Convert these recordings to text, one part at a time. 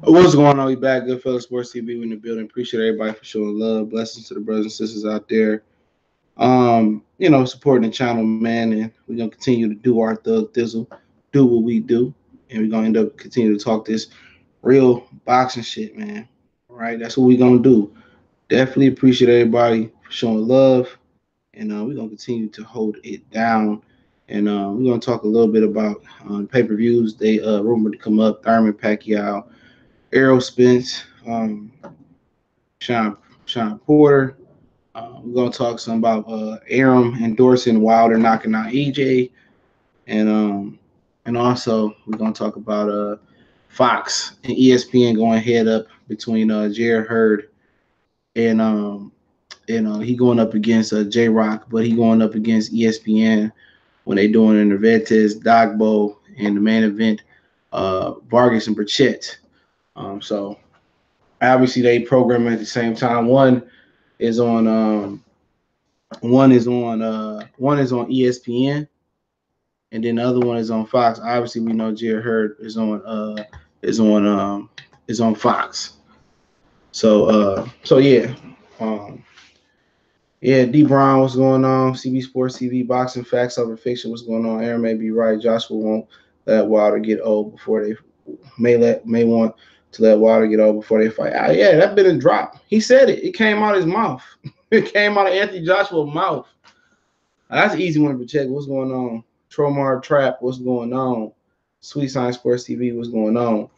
What's going on? We back, Goodfellas Sports TV in the building. Appreciate everybody for showing love. Blessings to the brothers and sisters out there. Supporting the channel, man, and we're gonna continue to do our thug thizzle, do what we do, and we're gonna end up continue to talk this real boxing shit, man. All right, that's what we're gonna do. Definitely appreciate everybody for showing love, and we're gonna continue to hold it down. And we're gonna talk a little bit about pay-per-views. They rumored to come up: Thurman, Pacquiao, Errol Spence, Sean Sean Porter. We're gonna talk some about Arum endorsing Wilder knocking out EJ, and also we're gonna talk about Fox and ESPN going head up between Jared Hurd and he going up against J Rock, but he going up against ESPN when they doing an Interventis, Dogbo, and the main event Vargas and Burchett. So obviously they program at the same time. Is on one is on ESPN, and then the other one is on Fox. Obviously, we know Jared Hurd is on is on Fox. So yeah, um, yeah. D Brown, what's going on? CB Sports TV, boxing facts over fiction. What's going on? Aaron may be right. Joshua won't let Wilder get old before they may want to let Wilder get old before they fight. Yeah, that been a drop. He said it. It came out of his mouth. It came out of Anthony Joshua's mouth. That's an easy one to check. What's going on? Tromar Trap, what's going on? Sweet Science Sports TV, what's going on?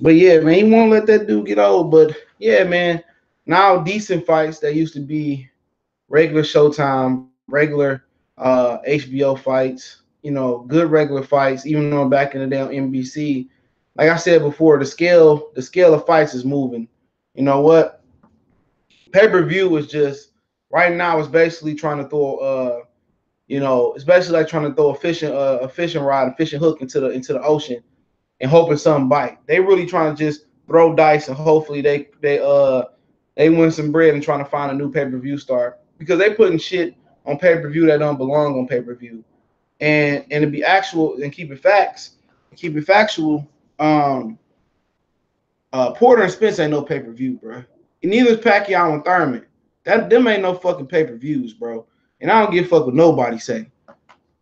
But yeah, man, he won't let that dude get old. But yeah, man, now decent fights that used to be regular Showtime, regular HBO fights, good regular fights, even though back in the day on NBC, like I said before, the scale of fights is moving. You know what? Pay-per-view is just right now it's basically trying to throw it's basically like trying to throw a fishing rod, a fishing hook into the ocean and hoping something bite. They really trying to just throw dice and hopefully they win some bread and trying to find a new pay-per-view star because they putting shit on pay-per-view that don't belong on pay-per-view. And to be actual and keep it factual, Porter and Spence ain't no pay-per-view, bro. And neither is Pacquiao and Thurman. Them ain't no fucking pay-per-views, bro. And I don't give a fuck what nobody say.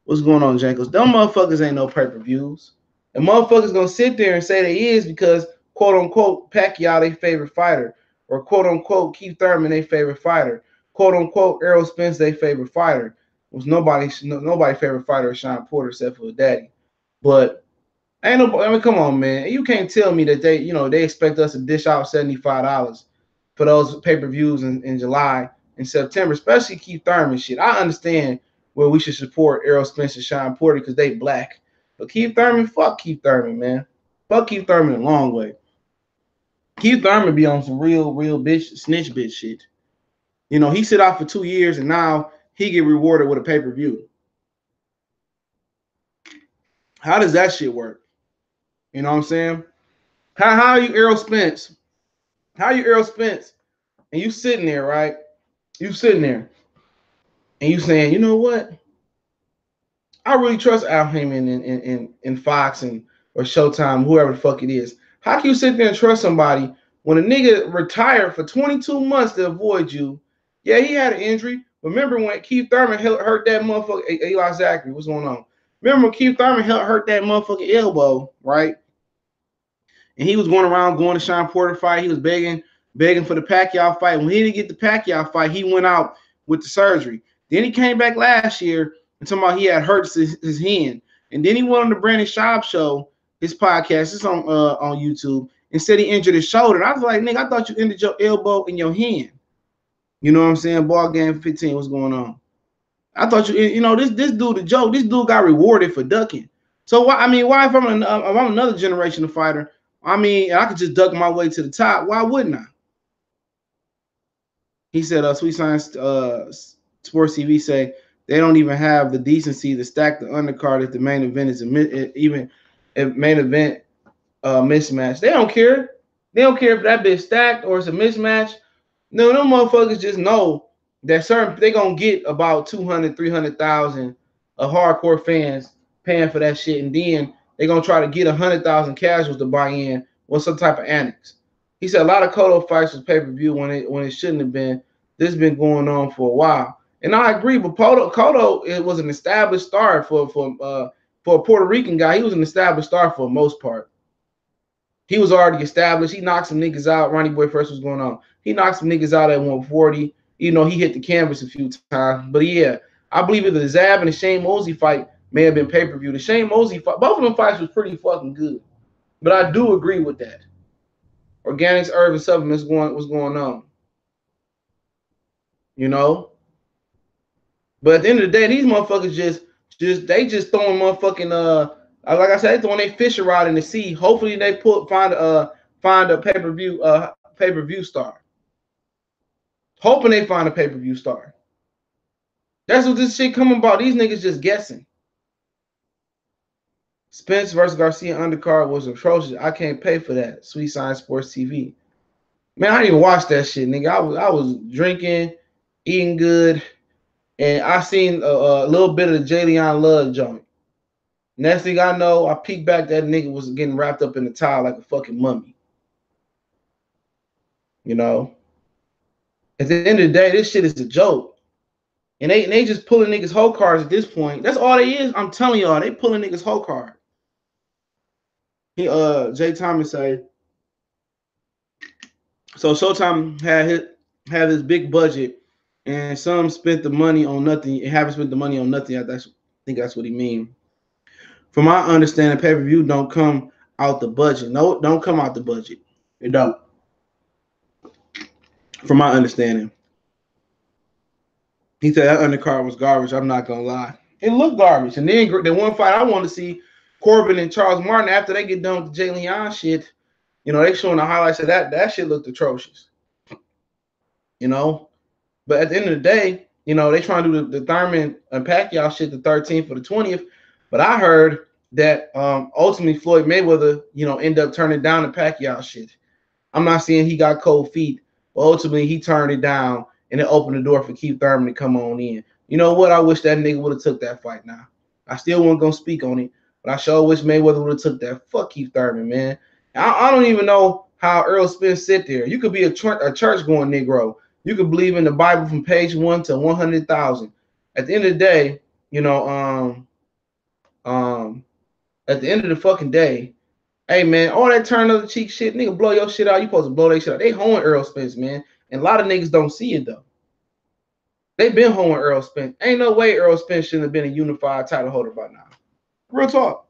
What's going on, Jankos? Them motherfuckers ain't no pay-per-views. And motherfuckers gonna sit there and say they is because quote unquote Pacquiao they favorite fighter, or quote unquote Keith Thurman they favorite fighter, quote unquote Errol Spence they favorite fighter. Was nobody favorite fighter Sean Porter except for his daddy. But ain't no, I mean, come on, man. You can't tell me that they expect us to dish out $75 for those pay-per-views in July and September, especially Keith Thurman shit. I understand where we should support Errol Spence and Sean Porter because they black. But Keith Thurman, fuck Keith Thurman, man. Fuck Keith Thurman a long way. Keith Thurman be on some real bitch, snitch bitch shit. He sit out for 2 years and now he get rewarded with a pay-per-view. How does that shit work? You know what I'm saying? How are you Errol Spence? How are you Errol Spence? And you sitting there, right? You sitting there and you saying, you know what? I really trust Al Heyman and Fox or Showtime, whoever the fuck it is. How can you sit there and trust somebody when a nigga retired for 22 months to avoid you? Yeah, he had an injury. Remember when Keith Thurman hurt that motherfucker? Eli Zachary, what's going on? Remember when Keith Thurman hurt that motherfucking elbow, right? And he was going around going to Sean Porter fight. He was begging for the Pacquiao fight. When he didn't get the Pacquiao fight, he went out with the surgery. Then he came back last year and talking about he had hurt his hand. And then he went on the Brandon Schaub show, his podcast. It's on YouTube, and said he injured his shoulder. And I was like, nigga, I thought you injured your elbow and your hand. You know what I'm saying? Ball game 15, what's going on? I thought this dude a joke. This dude got rewarded for ducking. So why if I'm another generation of fighter, I could just duck my way to the top. Why wouldn't I? He said, Sweet Science Sports TV say they don't even have the decency to stack the undercard if the main event is even if main event mismatch. They don't care. They don't care if that bitch stacked or it's a mismatch. No, them motherfuckers just know that they gonna get about 200, 300,000 of hardcore fans paying for that shit, and then they gonna try to get 100,000 casuals to buy in was some type of annex. He said a lot of Cotto fights was pay-per-view when it shouldn't have been. This has been going on for a while. And I agree, but Cotto it was an established star for a Puerto Rican guy. He was an established star for the most part. He was already established. He knocked some niggas out. Ronnie Boy first was going on. He knocked some niggas out at 140. You know, he hit the canvas a few times. But yeah, I believe either the Zab and the Shane Mosley fight may have been pay-per-view. The Shane Mosley fight, both of them fights was pretty fucking good. But I do agree with that. Organics, herb, and supplements what's going on. You know? But at the end of the day, these motherfuckers just throwing motherfucking like I said, they throwing their fishing rod in the sea. Hopefully they find a pay-per-view star. Hoping they find a pay-per-view star. That's what this shit coming about. These niggas just guessing. Spence versus Garcia undercard was atrocious. I can't pay for that. Sweet Science Sports TV. Man, I didn't even watch that shit, nigga. I was drinking, eating good, and I seen a little bit of the Jalen Love joint. Next thing I know, I peeked back, that nigga was getting wrapped up in the towel like a fucking mummy. You know? At the end of the day, this shit is a joke. And they just pulling niggas' whole cards at this point. That's all they is. I'm telling y'all, they pulling niggas' whole card. Jay Thomas say, so Showtime had this big budget, and some spent the money on nothing. And haven't spent the money on nothing. I think that's what he mean. From my understanding, pay-per-view don't come out the budget. No, don't come out the budget. It don't. From my understanding. He said that undercard was garbage. I'm not gonna lie. It looked garbage. And then the one fight I want to see, Corbin and Charles Martin, after they get done with the Jay Leon shit, you know, they showing the highlights of that. That shit looked atrocious. You know? But at the end of the day, you know, they trying to do the Thurman and Pacquiao shit the 13th for the 20th. But I heard that ultimately Floyd Mayweather, you know, end up turning down the Pacquiao shit. I'm not saying he got cold feet, but ultimately he turned it down, and it opened the door for Keith Thurman to come on in. You know what? I wish that nigga would have took that fight now. I still wasn't going to speak on it, but I sure wish Mayweather would have took that. Fuck Keith Thurman, man. I don't even know how Earl Spence sit there. You could be a church-going Negro. You could believe in the Bible from page 1 to 100,000. At the end of the day, you know, at the end of the fucking day, hey, man, all that turn of the cheek shit, nigga, blow your shit out. You supposed to blow that shit out. They hoeing Earl Spence, man. And a lot of niggas don't see it, though. They been hoeing Earl Spence. Ain't no way Earl Spence shouldn't have been a unified title holder by now. Real talk.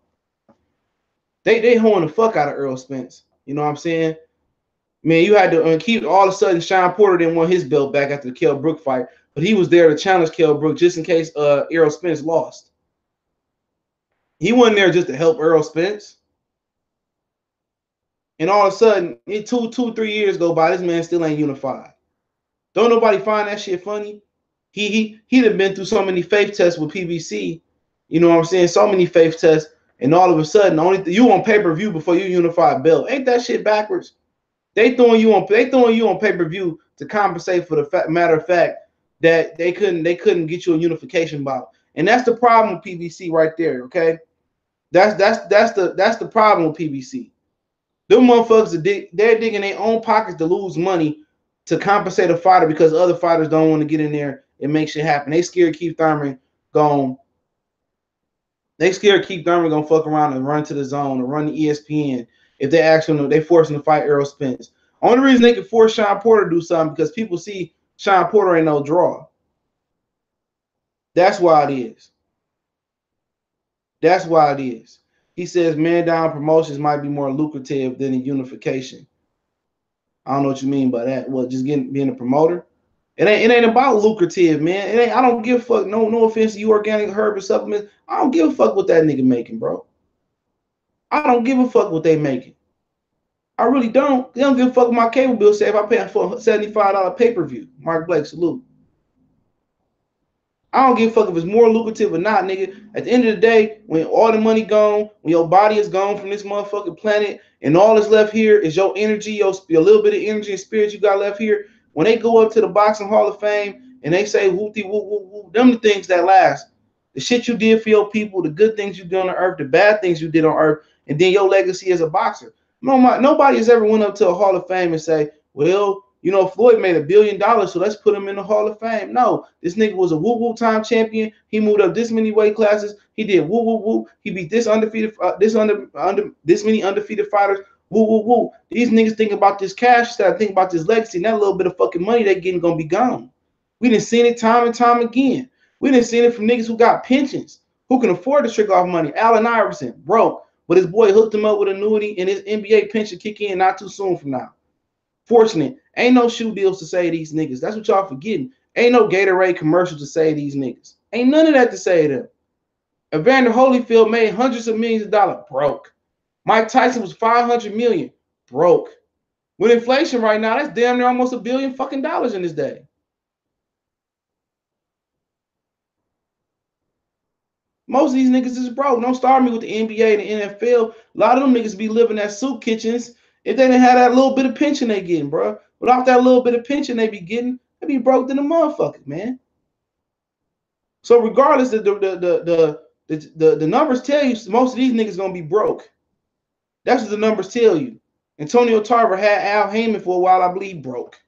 They hoeing the fuck out of Earl Spence. You know what I'm saying? Man, you had to keep all of a sudden Sean Porter didn't want his belt back after the Kell Brook fight, but he was there to challenge Kell Brook just in case Earl Spence lost. He wasn't there just to help Earl Spence. And all of a sudden, 3 years go by, this man still ain't unified. Don't nobody find that shit funny? He'd have been through so many faith tests with PBC. You know what I'm saying? So many faith tests, and all of a sudden, you on pay-per-view before you unify belt. Ain't that shit backwards? They throwing you on pay-per-view to compensate for the matter of fact that they couldn't get you a unification bout. And that's the problem with PBC right there, okay? That's the problem with PBC. Them motherfuckers, they're digging their own pockets to lose money to compensate a fighter because other fighters don't want to get in there and make shit happen. They scared Keith Thurman gonna fuck around and run to the zone or run the ESPN if they actually they force him to fight Earl Spence. Only reason they can force Sean Porter to do something because people see Sean Porter ain't no draw. That's why it is. That's why it is. He says man down promotions might be more lucrative than a unification. I don't know what you mean by that. What, just being a promoter? It ain't about lucrative, man. It ain't. I don't give a fuck. No offense to you, organic herb or supplements. I don't give a fuck what that nigga making, bro. I don't give a fuck what they making. I really don't. They don't give a fuck what my cable bill say if I pay for a $75 pay-per-view. Mark Blake, salute. I don't give a fuck if it's more lucrative or not, nigga. At the end of the day, when all the money gone, when your body is gone from this motherfucking planet, and all that's left here is your energy, your little bit of energy and spirit you got left here. When they go up to the Boxing Hall of Fame and they say whoopty whoop whoop whoop, them the things that last. The shit you did for your people, the good things you did on the earth, the bad things you did on earth, and then your legacy as a boxer. Nobody has ever went up to a Hall of Fame and say, well, you know, Floyd made $1 billion, so let's put him in the Hall of Fame. No, this nigga was a woo-woo time champion. He moved up this many weight classes. He did woo-woo-woo. He beat this undefeated, this many undefeated fighters. Woo-woo-woo. These niggas think about this cash instead of thinking about this legacy. And that little bit of fucking money they getting gonna be gone. We done seen it time and time again. We done seen it from niggas who got pensions, who can afford to trick off money. Allen Iverson, broke. But his boy hooked him up with annuity and his NBA pension kick in not too soon from now. Fortunate. Ain't no shoe deals to save these niggas. That's what y'all forgetting. Ain't no Gatorade commercial to save these niggas. Ain't none of that to save them. Evander Holyfield made hundreds of millions of dollars. Broke. Mike Tyson was 500 million. Broke. With inflation right now, that's damn near almost $1 billion fucking dollars in this day. Most of these niggas is broke. Don't start me with the NBA and the NFL. A lot of them niggas be living at soup kitchens if they didn't have that little bit of pension they getting, bro. Without that little bit of pension they be getting, they be broke than a motherfucker, man. So regardless, the numbers tell you most of these niggas gonna be broke. That's what the numbers tell you. Antonio Tarver had Al Heyman for a while, I believe, broke.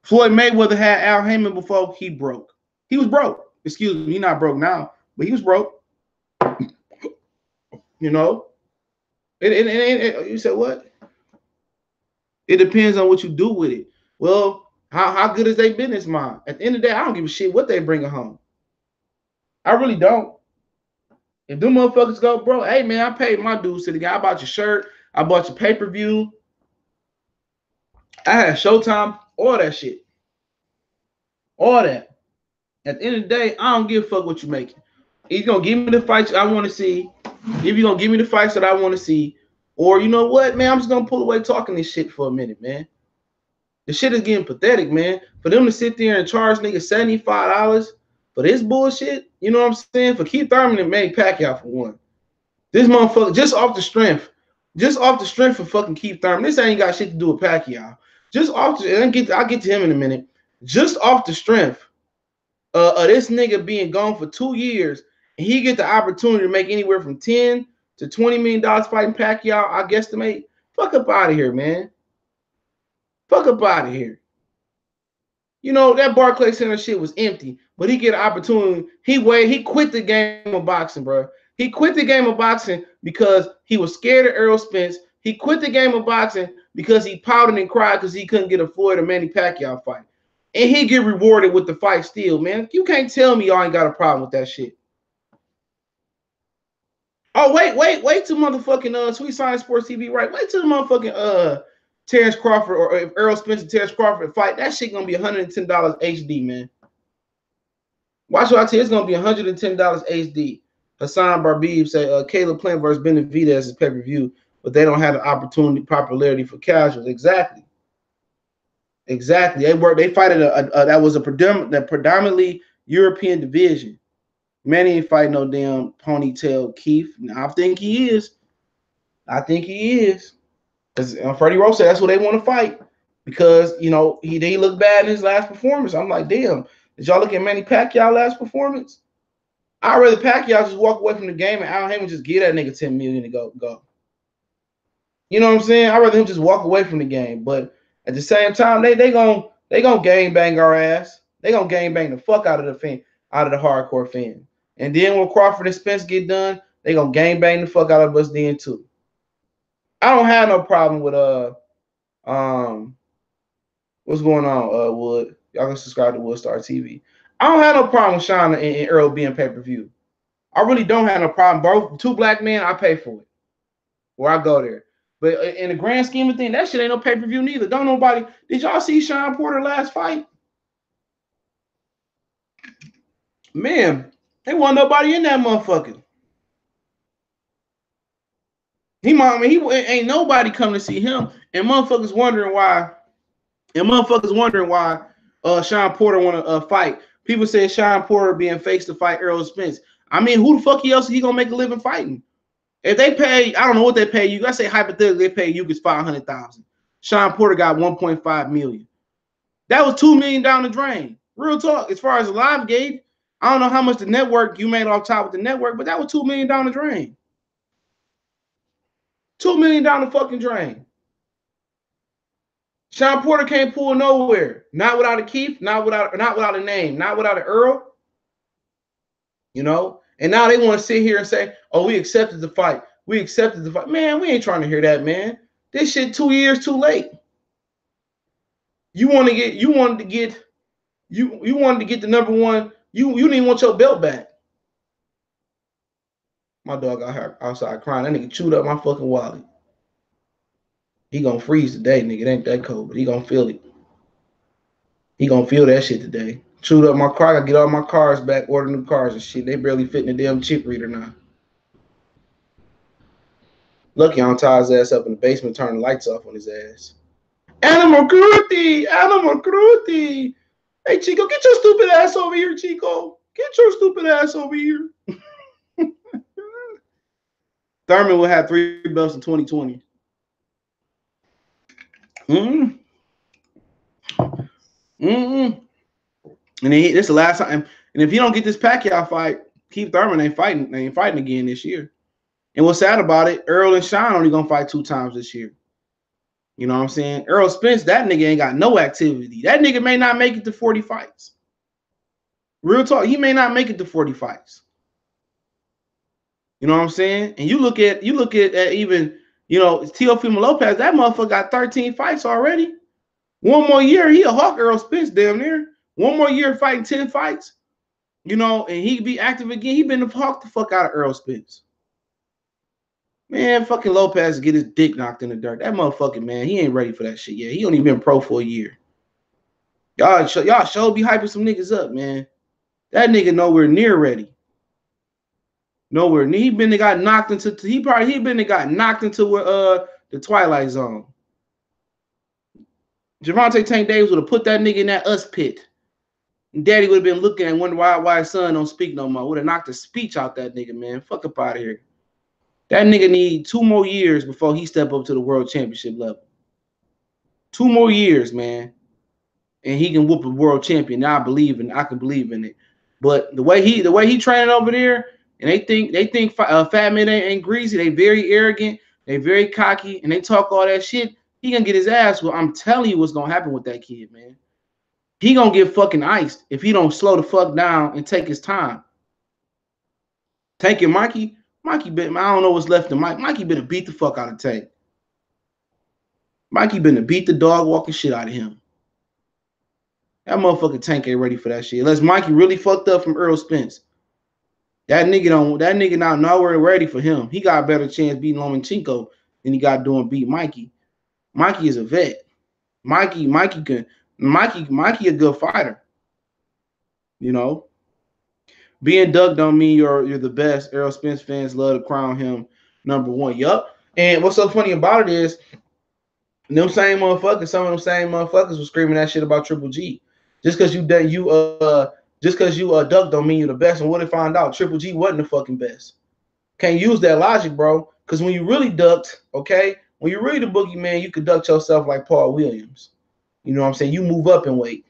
Floyd Mayweather had Al Heyman before he broke. He was broke. Excuse me, he's not broke now, but he was broke. You know? You said what? It depends on what you do with it. Well, how good is their business mind? At the end of the day, I don't give a shit what they bring home. I really don't. If them motherfuckers go, bro, hey man, I paid my dues to the guy. I bought your shirt. I bought your pay-per-view. I had Showtime, all that shit. All that. At the end of the day, I don't give a fuck what you making. He's gonna give me the fights I want to see. If you're gonna give me the fights that I want to see, or you know what, man, I'm just gonna pull away talking this shit for a minute, man. The shit is getting pathetic, man. For them to sit there and charge niggas $75 for this bullshit, you know what I'm saying? For Keith Thurman and Manny Pacquiao for one. This motherfucker, just off the strength of fucking Keith Thurman. This ain't got shit to do with Pacquiao. Just off the, and I'll get to him in a minute. Just off the strength of this nigga being gone for 2 years, and he get the opportunity to make anywhere from $10 to $20 million fighting Pacquiao, I guesstimate. Fuck up out of here, man. Fuck up out of here. You know, that Barclays Center shit was empty, but he get an opportunity. He quit the game of boxing, bro. He quit the game of boxing because he was scared of Errol Spence. He quit the game of boxing because he pouted and cried because he couldn't get a Floyd or Manny Pacquiao fight. And he get rewarded with the fight still, man. You can't tell me y'all ain't got a problem with that shit. Oh, wait till motherfucking Sweet Science Sports TV, right? Wait till the motherfucking Terrence Crawford or if Errol Spence and Terrence Crawford fight, that shit gonna be $110 HD, man. Watch what I tell you, it's gonna be $110 HD. Hassan Barbib say Caleb Plant versus Benavidez is pay-per-view, but they don't have the opportunity, popularity for casuals. Exactly. They fight that was a predominantly European division. Manny ain't fighting no damn ponytail Keith. I think he is. Because Freddie Rose said that's what they want to fight. Because, you know, he looked bad in his last performance. I'm like, damn, did y'all look at Manny Pacquiao last performance? I'd rather Pacquiao just walk away from the game and Al Heyman just give that nigga $10 million to go. You know what I'm saying? I'd rather him just walk away from the game. But at the same time, they gonna gang bang our ass. They gonna gang bang the fuck out of the hardcore fan. And then when Crawford and Spence get done, they gonna gang bang the fuck out of us then too. I don't have no problem with what's going on, Wood. Y'all can subscribe to Woodstar TV. I don't have no problem with Sean and Earl being pay-per-view. I really don't have no problem. Both two black men, I pay for it. Where I go there. But in the grand scheme of things, that shit ain't no pay-per-view neither. Don't nobody. Did y'all see Sean Porter last fight? Man, there wasn't nobody in that motherfucker. He ain't nobody coming to see him, and motherfuckers wondering why. Sean Porter want to fight. People say Sean Porter being faked to fight Errol Spence. I mean, who the fuck else he gonna make a living fighting? If they pay, I don't know what they pay you. Let's say hypothetically they pay you gets $500,000. Sean Porter got $1.5 million. That was $2 million down the drain. Real talk. As far as the live gate, I don't know how much the network you made off top with the network, but that was $2 million down the drain. $2 million down the fucking drain. Sean Porter can't pull nowhere. Not without a Keith, not without a name, not without an Earl. You know? And now they want to sit here and say, oh, we accepted the fight. We accepted the fight. Man, we ain't trying to hear that, man. This shit 2 years too late. You wanted to get the number one. You didn't even want your belt back. My dog out here outside crying. That nigga chewed up my fucking wallet. He gonna freeze today, nigga. It ain't that cold, but he gonna feel it. He gonna feel that shit today. Chewed up my car. I gotta get all my cars back, order new cars and shit. They barely fit in the damn chip reader now. Lucky I don't tie his ass up in the basement, turn the lights off on his ass. Animal cruelty! Animal cruelty! Hey, Chico, get your stupid ass over here, Chico. Get your stupid ass over here. Thurman will have 3 belts in 2020. And then this is the last time. And if you don't get this Pacquiao fight, Keith Thurman ain't fighting. They ain't fighting again this year. And what's sad about it, Earl and Sean only gonna fight 2 times this year. You know what I'm saying? Errol Spence, that nigga ain't got no activity. That nigga may not make it to 40 fights. Real talk, he may not make it to 40 fights. You know what I'm saying? And you look at even, you know, Teofimo Lopez, that motherfucker got 13 fights already. One more year, he a hawk Errol Spence damn near. One more year fighting 10 fights. You know, and he be active again. He been the hawk the fuck out of Errol Spence. Man, fucking Lopez get his dick knocked in the dirt. That motherfucking man, he ain't ready for that shit yet. He only been pro for a year. Y'all should be hyping some niggas up, man. That nigga nowhere near ready. Nowhere near. He got knocked into the Twilight Zone. Gervonta Tank Davis would have put that nigga in that us pit. And Daddy would have been looking and wondering why his son don't speak no more. Would have knocked the speech out that nigga, man. Fuck up out of here. That nigga need 2 more years before he step up to the world championship level. 2 more years, man. And he can whoop a world champion. Now I can believe in it. But the way he training over there, and they think Fat Man ain't greasy. They very arrogant. They very cocky, and they talk all that shit. He gonna get his ass. Well, I'm telling you what's gonna happen with that kid, man. He gonna get fucking iced if he don't slow the fuck down and take his time. Tank and Mikey been, I don't know what's left of Mike. Mikey been to beat the fuck out of Tank. Mikey been to beat the dog walking shit out of him. That motherfucking Tank ain't ready for that shit. Unless Mikey really fucked up from Errol Spence. That nigga not nowhere ready for him. He got a better chance beating Lomachenko than he got doing beat Mikey. Mikey is a vet. Mikey a good fighter. You know. Being Doug don't mean you're the best. Errol Spence fans love to crown him #1. Yup. And what's so funny about it is some of them same motherfuckers were screaming that shit about Triple G. Just because you Doug don't mean you're the best. And what they found out, Triple G wasn't the fucking best. Can't use that logic, bro. Because when you really ducked, okay, when you're really the boogeyman, you could duck yourself like Paul Williams. You know what I'm saying? You move up in weight.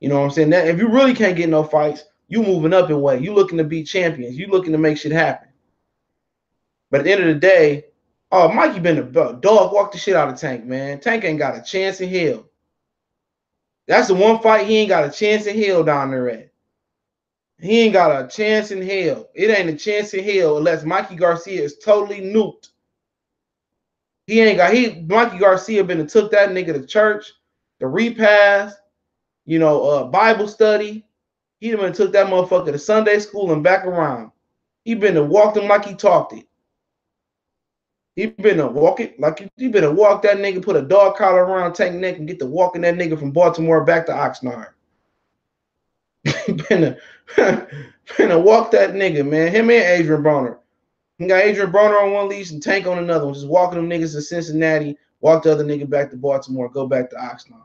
You know what I'm saying? That if you really can't get no fights, you moving up in weight. You looking to beat champions. You looking to make shit happen. But at the end of the day, oh, Mikey been a dog walk the shit out of Tank, man. Tank ain't got a chance in hell. That's the one fight he ain't got a chance in hell down there at. He ain't got a chance in hell. It ain't a chance in hell unless Mikey Garcia is totally nuked. Mikey Garcia been and took that nigga to church, the repast, you know, Bible study. He been and took that motherfucker to Sunday school and back around. He been to walk him like he talked it. He been to walk it like he been to walk that nigga, put a dog collar around Tank neck and get to walking that nigga from Baltimore back to Oxnard. He been to walk that nigga, man. Him and Adrian Broner. He got Adrian Broner on one leash and Tank on another one. Just walking them niggas to Cincinnati, walk the other nigga back to Baltimore, go back to Oxnard.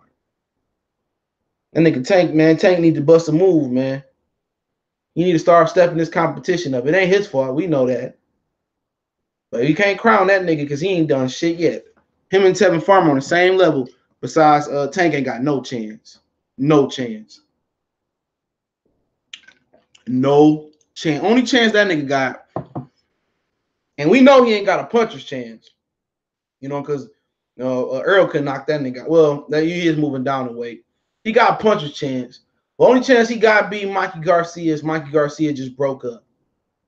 That nigga Tank, man. Tank need to bust a move, man. He need to start stepping this competition up. It ain't his fault. We know that. But you can't crown that nigga because he ain't done shit yet. Him and Tevin Farmer on the same level. Besides, Tank ain't got no chance. No chance. No chance. Only chance that nigga got. And we know he ain't got a puncher's chance. You know, because Earl could knock that nigga out. Well, he is moving down the weight. He got a puncher's chance. The only chance he got beat Mikey Garcia is Mikey Garcia just broke up.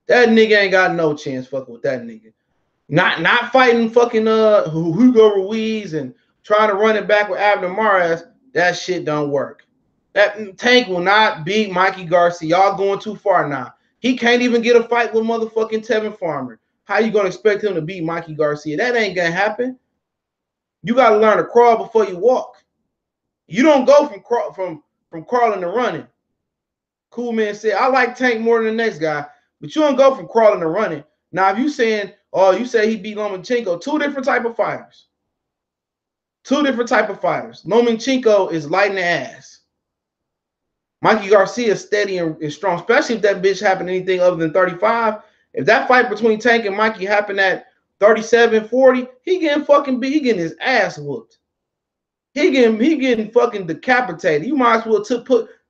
That nigga ain't got no chance fucking with that nigga. Not fighting fucking Hugo Ruiz and trying to run it back with Abner Mares. That shit don't work. That Tank will not beat Mikey Garcia. Y'all going too far now. He can't even get a fight with motherfucking Tevin Farmer. How you gonna expect him to beat Mikey Garcia? That ain't gonna happen. You gotta learn to crawl before you walk. You don't go from crawling to running. Cool Man said, I like Tank more than the next guy, but you don't go from crawling to running. Now, if you saying, oh, you say he beat Lomachenko, two different type of fighters. Two different type of fighters. Lomachenko is light in the ass. Mikey Garcia is steady and strong, especially if that bitch happened anything other than 35. If that fight between Tank and Mikey happened at 37, 40, he getting fucking beat. He getting his ass whooped. He getting fucking decapitated. You might as well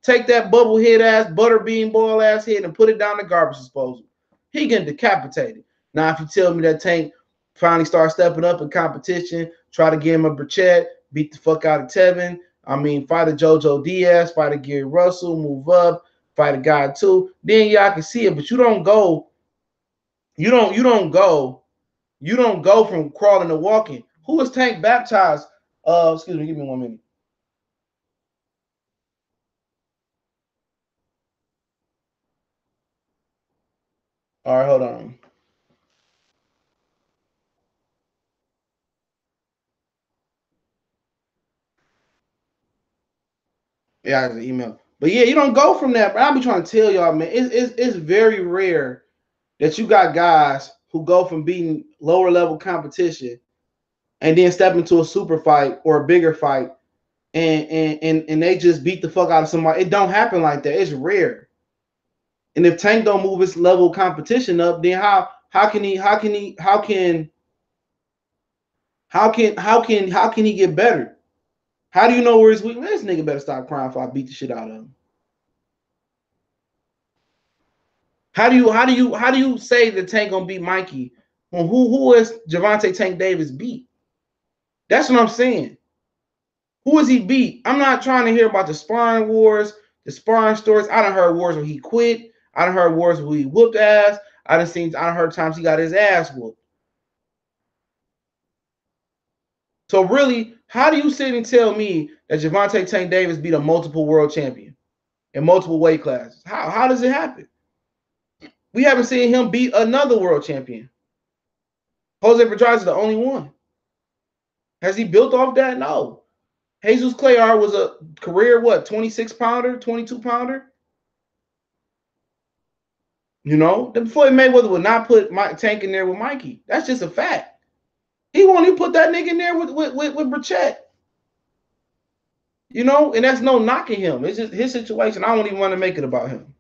take that bubble head ass, butterbean boil ass head and put it down the garbage disposal. He getting decapitated. Now, if you tell me that Tank finally start stepping up in competition, try to get him a Burchett, beat the fuck out of Tevin, fight a JoJo Diaz, fight a Gary Russell, move up, fight a guy too, then y'all can see it, but you don't go from crawling to walking. Who was Tank baptized? Excuse me, give me 1 minute. All right, hold on. Yeah, I got an email. But yeah, you don't go from that. But I'll be trying to tell y'all, man, it's very rare that you got guys who go from beating lower level competition and then step into a super fight or a bigger fight and they just beat the fuck out of somebody. It don't happen like that. It's rare. And if Tank don't move his level of competition up, then how can he get better? How do you know where he's weak? Man, this nigga better stop crying before I beat the shit out of him. How do you say that Tank gonna beat Mikey when who is Gervonta Tank Davis beat? That's what I'm saying. Who is he beat? I'm not trying to hear about the sparring wars, the sparring stories. I done heard wars where he quit. I done heard wars where he whooped ass. I done heard times he got his ass whooped. So really, how do you sit and tell me that Gervonta Tank Davis beat a multiple world champion in multiple weight classes? How does it happen? We haven't seen him beat another world champion. Jose Pedraza is the only one. Has he built off that? No. Jesus Clayar was a career, 26-pounder, 22-pounder? You know, Floyd Mayweather would not put Tank in there with Mikey. That's just a fact. He won't even put that nigga in there with Burchett. You know, and that's no knocking him. It's just his situation. I don't even want to make it about him.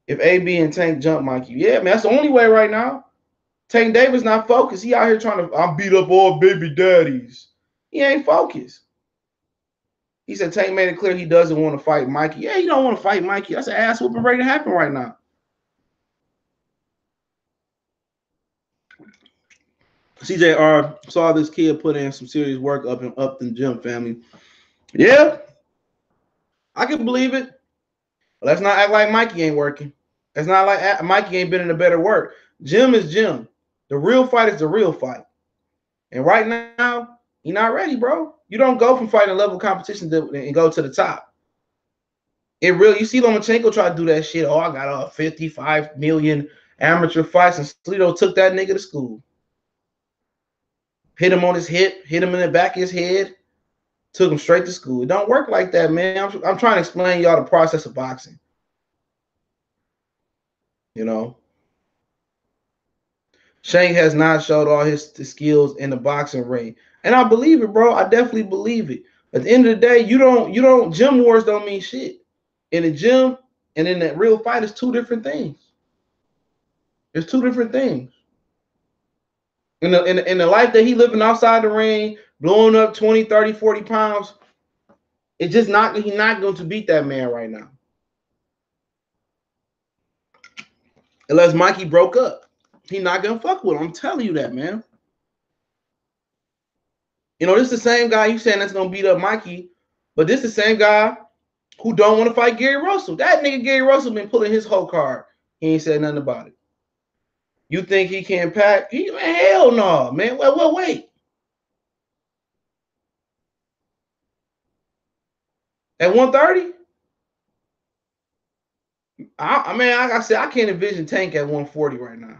If AB and Tank jump Mikey, yeah, man, that's the only way right now. Tank Davis not focused. He out here trying to, I beat up all baby daddies. He ain't focused. He said Tank made it clear he doesn't want to fight Mikey. Yeah, he don't want to fight Mikey. That's an ass whooping ready to happen right now. CJR saw this kid put in some serious work up in the gym, family. Yeah, I can believe it. But let's not act like Mikey ain't working. It's not like Mikey ain't been in a better work. Gym is gym. The real fight is the real fight. And right now, you're not ready, bro. You don't go from fighting level competition and go to the top. It really, you see Lomachenko try to do that shit. Oh, I got 55 million amateur fights, and Slido took that nigga to school. Hit him on his hip, hit him in the back of his head, took him straight to school. It don't work like that, man. I'm trying to explain y'all the process of boxing. You know, Shank has not showed all his skills in the boxing ring, and I believe it, bro. I definitely believe it. At the end of the day, you don't. Gym wars don't mean shit. In the gym and in that real fight, it's two different things. It's two different things. In the life that he living outside the ring, blowing up 20, 30, 40 pounds, it's just not, he's not going to beat that man right now. Unless Mikey broke up. He's not going to fuck with him. I'm telling you that, man. You know, this is the same guy you saying that's gonna beat up Mikey, but this is the same guy who don't want to fight Gary Russell. That nigga Gary Russell been pulling his whole card. He ain't said nothing about it. You think he can't pack? Man, hell no, man. Well, wait. At 130? I mean, like I said, I can't envision Tank at 140 right now.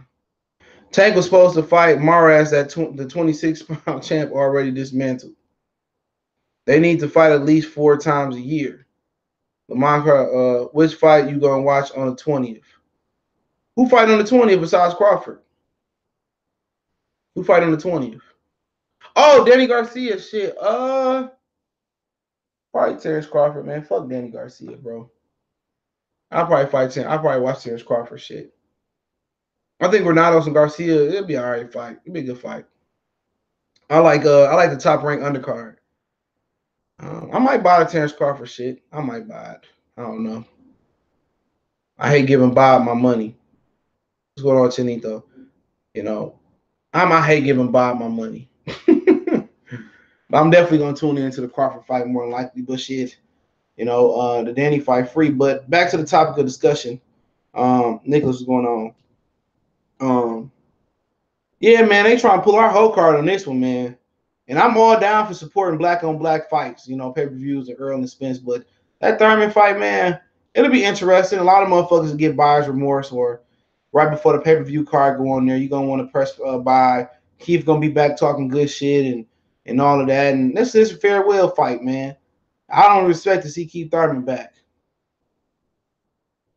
Tank was supposed to fight Maras at the 26-pound champ already dismantled. They need to fight at least 4 times a year. Lamont, which fight you gonna watch on the 20th? Who fight on the 20th besides Crawford? Who fight on the 20th? Oh, Danny Garcia, shit. Probably Terrence Crawford, man. Fuck Danny Garcia, bro. I'll probably watch Terrence Crawford shit. I think Granados and Garcia, it'll be an alright fight. It'll be a good fight. I like the top ranked undercard. I might buy the Terrence Crawford shit. I might buy it. I don't know. I hate giving Bob my money. What's going on, Chinito? You know, I hate giving Bob my money. But I'm definitely gonna tune into the Crawford fight more than likely. But shit, you know, the Danny fight free. But back to the topic of discussion. Nicholas, what's going on? Yeah, man, they trying to pull our whole card on this one, man. And I'm all down for supporting black on black fights, you know, pay-per-views and Earl and Spence. But that Thurman fight, man, it'll be interesting. A lot of motherfuckers will get buyer's remorse, or right before the pay-per-view card go on there, you're gonna want to press buy. Heath gonna be back talking good shit and all of that. And this is a farewell fight, man. I don't expect to see Keith Thurman back.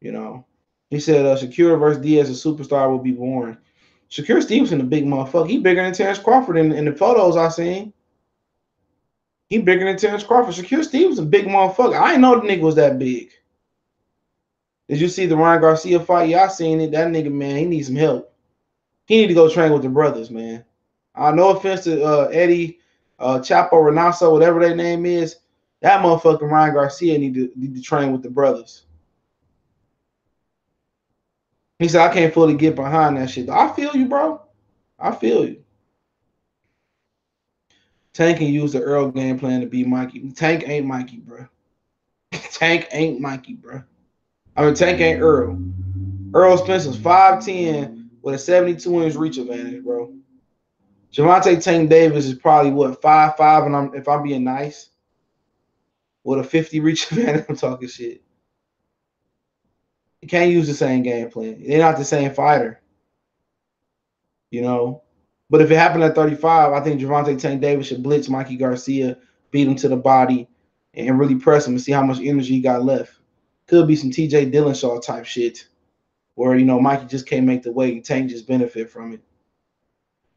You know, he said Shakur versus Diaz, a superstar, will be born. Shakur Stevenson, a big motherfucker. He bigger than Terrence Crawford in the photos I seen. He bigger than Terrence Crawford. Shakur Stevenson, a big motherfucker. I didn't know the nigga was that big. Did you see the Ryan Garcia fight? Yeah, I seen it. That nigga, man, he needs some help. He need to go train with the brothers, man. No offense to Eddie, Chapo, Renasso, whatever their name is. That motherfucking Ryan Garcia need to train with the brothers. He said, I can't fully get behind that shit. I feel you, bro. I feel you. Tank can use the Earl game plan to beat Mikey. Tank ain't Mikey, bro. Tank ain't Mikey, bro. I mean, Tank ain't Earl. Earl Spencer's 5'10" with a 72-inch reach advantage, bro. Javante Tank Davis is probably, what, 5'5", and if I'm being nice, with a 50 reach advantage. I'm talking shit. You can't use the same game plan. They're not the same fighter. You know? But if it happened at 35, I think Javante Tank Davis should blitz Mikey Garcia, beat him to the body, and really press him and see how much energy he got left. Could be some TJ Dillashaw type shit where, you know, Mikey just can't make the weight. Tank just benefit from it.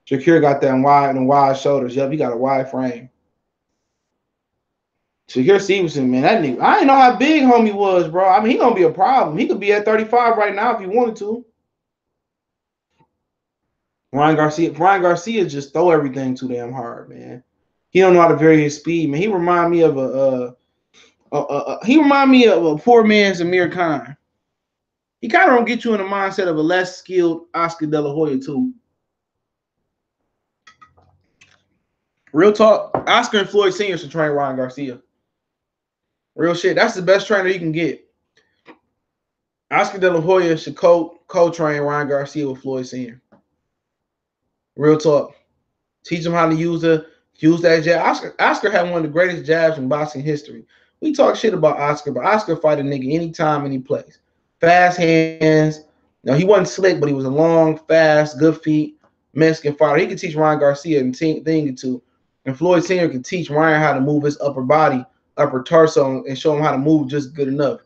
Shakur got that wide shoulders. Yep, he got a wide frame. Shakur Stevenson, man, that nigga, I didn't know how big homie was, bro. I mean, he gonna be a problem. He could be at 35 right now if he wanted to. Ryan Garcia just throw everything too damn hard, man. He don't know how to vary his speed, man. He remind me of a poor man's Amir Khan. He kind of don't get you in the mindset of a less skilled Oscar De La Hoya too. Real talk, Oscar and Floyd Sr. should train Ryan Garcia. Real shit. That's the best trainer you can get. Oscar De La Hoya should co-train Ryan Garcia with Floyd Sr. Real talk. Teach him how to use that jab. Oscar had one of the greatest jabs in boxing history. We talk shit about Oscar, but Oscar fight a nigga anytime, any place. Fast hands. Now, he wasn't slick, but he was a long, fast, good feet Mexican fighter. He could teach Ryan Garcia a thing or two. And Floyd Sr. could teach Ryan how to move his upper body, upper torso, and show him how to move just good enough.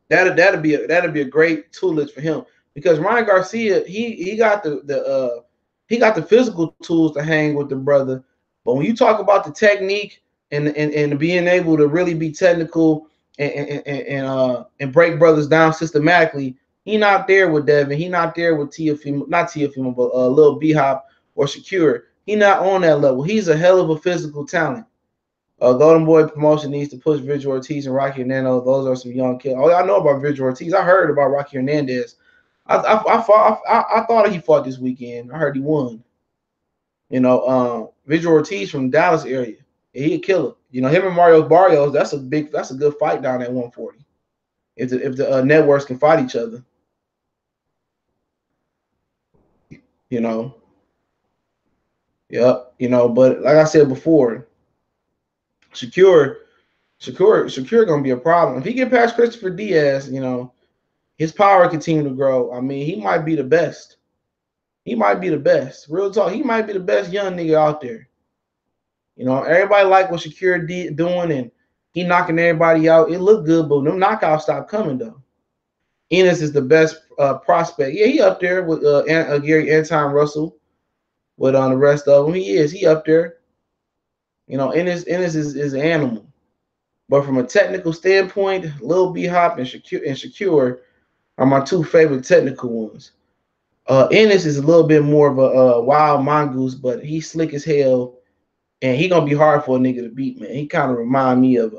That'd be a great toolage for him, because Ryan Garcia, he got the physical tools to hang with the brother, but when you talk about the technique and being able to really be technical and break brothers down systematically, he not there with Devin. He not there with not Teofimo, but Lil B-Hop or Shakur. He not on that level. He's a hell of a physical talent. Golden Boy Promotion needs to push Vigil Ortiz and Rocky Hernandez. Those are some young kids. Oh, I know about Vigil Ortiz. I heard about Rocky Hernandez. I thought he fought this weekend. I heard he won. Visual Ortiz from the Dallas area. He a killer. Him and Mario Barrios, that's a good fight down at 140. If the networks can fight each other, you know. Yep. But like I said before, Shakur gonna be a problem. If he get past Christopher Diaz, his power continue to grow. I mean, he might be the best. He might be the best. Real talk, he might be the best young nigga out there. Everybody like what Shakur doing, and he knocking everybody out. It looked good, but them knockouts stopped coming though. Enos is the best prospect. Yeah, he up there with Gary Anton Russell. With on the rest of them, he up there. Enos is an animal. But from a technical standpoint, Lil B Hop and Shakur are my two favorite technical ones. Ennis is a little bit more of a wild mongoose, but he's slick as hell, and he gonna be hard for a nigga to beat, man. He kind of remind me of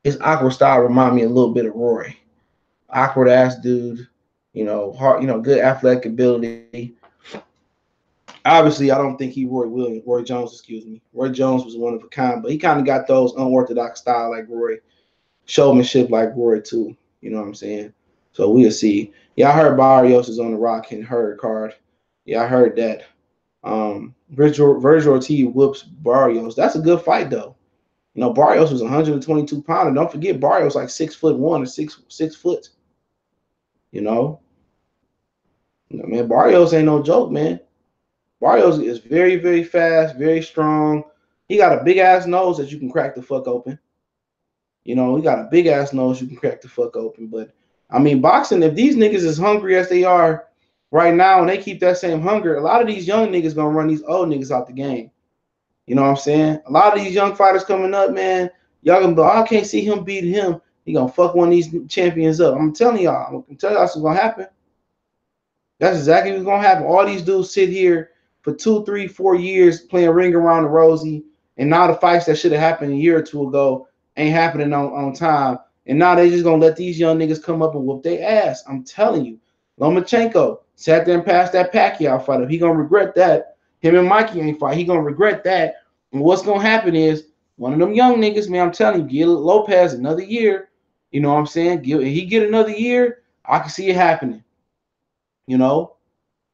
his awkward style remind me a little bit of Roy. Awkward ass dude, hard, good athletic ability. Obviously, I don't think he Roy Jones, excuse me. Roy Jones was one of a kind, but he kind of got those unorthodox style like Roy, showmanship like Roy too. You know what I'm saying? So we'll see. Yeah, I heard Barrios is on the Rock and Herd card. Yeah, I heard that. Virgil Ortiz whoops Barrios. That's a good fight though. Barrios was 122 pounder. Don't forget Barrios like 6'1" or 6 foot. Man, Barrios ain't no joke, man. Barrios is very, very fast, very strong. He got a big ass nose that you can crack the fuck open. He got a big ass nose you can crack the fuck open. But I mean, boxing, if these niggas as hungry as they are right now and they keep that same hunger, a lot of these young niggas gonna run these old niggas out the game. You know what I'm saying? A lot of these young fighters coming up, man, y'all gonna be, I can't see him beat him. He gonna fuck one of these champions up. I'm telling y'all what's gonna happen. That's exactly what's gonna happen. All these dudes sit here for 2, 3, 4 years playing Ring Around the Rosie, and now the fights that should have happened a year or two ago ain't happening on time. And now they just gonna let these young niggas come up and whoop their ass. I'm telling you. Lomachenko sat there and passed that Pacquiao fight up. He gonna regret that. Him and Mikey ain't fight. He gonna regret that. And what's gonna happen is one of them young niggas, man, I'm telling you, give Lopez another year. You know what I'm saying? He get another year, I can see it happening.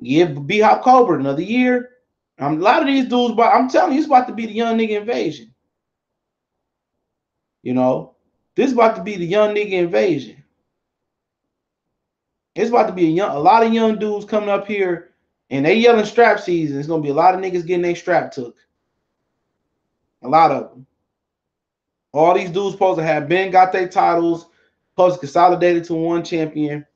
Give B Hop Cobra another year. A lot of these dudes, but I'm telling you, it's about to be the young nigga invasion. This is about to be the young nigga invasion. It's about to be a lot of young dudes coming up here, and they yelling strap season. It's gonna be a lot of niggas getting their strap took. A lot of them. All these dudes supposed to have been got their titles, supposed to consolidated to one champion.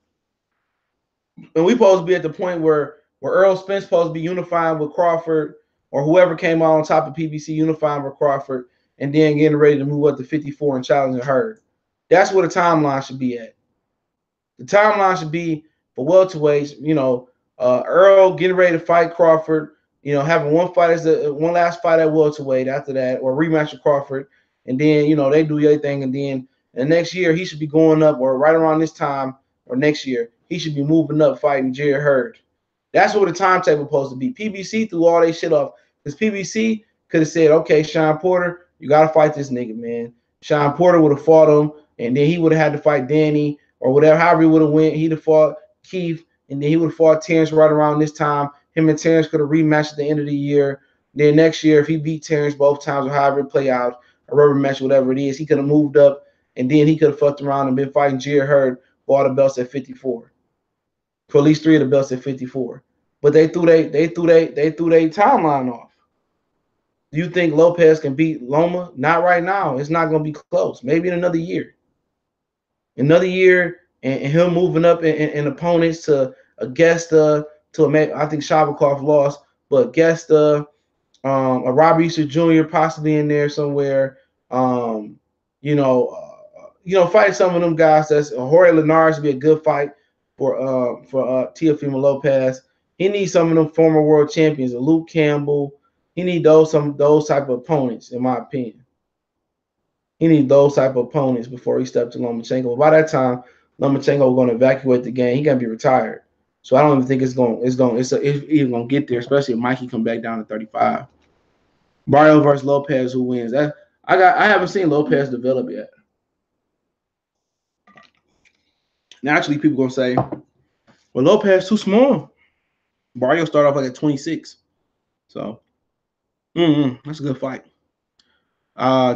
And we supposed to be at the point where Earl Spence supposed to be unifying with Crawford, or whoever came out on top of PBC unifying with Crawford, and then getting ready to move up to 54 and challenging Herd. That's where the timeline should be at. The timeline should be for welterweights. Earl getting ready to fight Crawford. Having one last fight at welterweight after that, or rematch with Crawford, and then they do everything, and then the next year he should be going up, or right around this time, or next year he should be moving up fighting Jared Hurd. That's what the timetable supposed to be. PBC threw all they shit off because PBC could have said, okay, Sean Porter, you got to fight this nigga, man. Sean Porter would have fought him, and then he would have had to fight Danny or whatever. However he would have went, he'd have fought Heath, and then he would have fought Terrence right around this time. Him and Terrence could have rematched at the end of the year. Then next year, if he beat Terrence both times or however it play out, a rubber match, whatever it is, he could have moved up, and then he could have fucked around and been fighting Jared Hurd for all the belts at 54. For at least 3 of the belts at 54. But they threw their timeline off. Do you think Lopez can beat Loma? Not right now. It's not going to be close. Maybe in another year. Another year, and him moving up in opponents to Augusta, I think Shabakov lost, but Augusta, a Robbie Easter Jr. possibly in there somewhere. Fight some of them guys. That's Jorge Linares would be a good fight for Teofimo Lopez. He needs some of them former world champions, Luke Campbell. He needs those type of opponents, in my opinion. He needs those type of opponents before he steps to Lomachenko. By that time, Lomachenko is going to evacuate the game. He's going to be retired. So I don't even think it's even gonna get there, especially if Mikey come back down to 35. Barrio versus Lopez, who wins? I haven't seen Lopez develop yet. Naturally, people gonna say, well, Lopez too small. Barrio started off like at 26. So that's a good fight.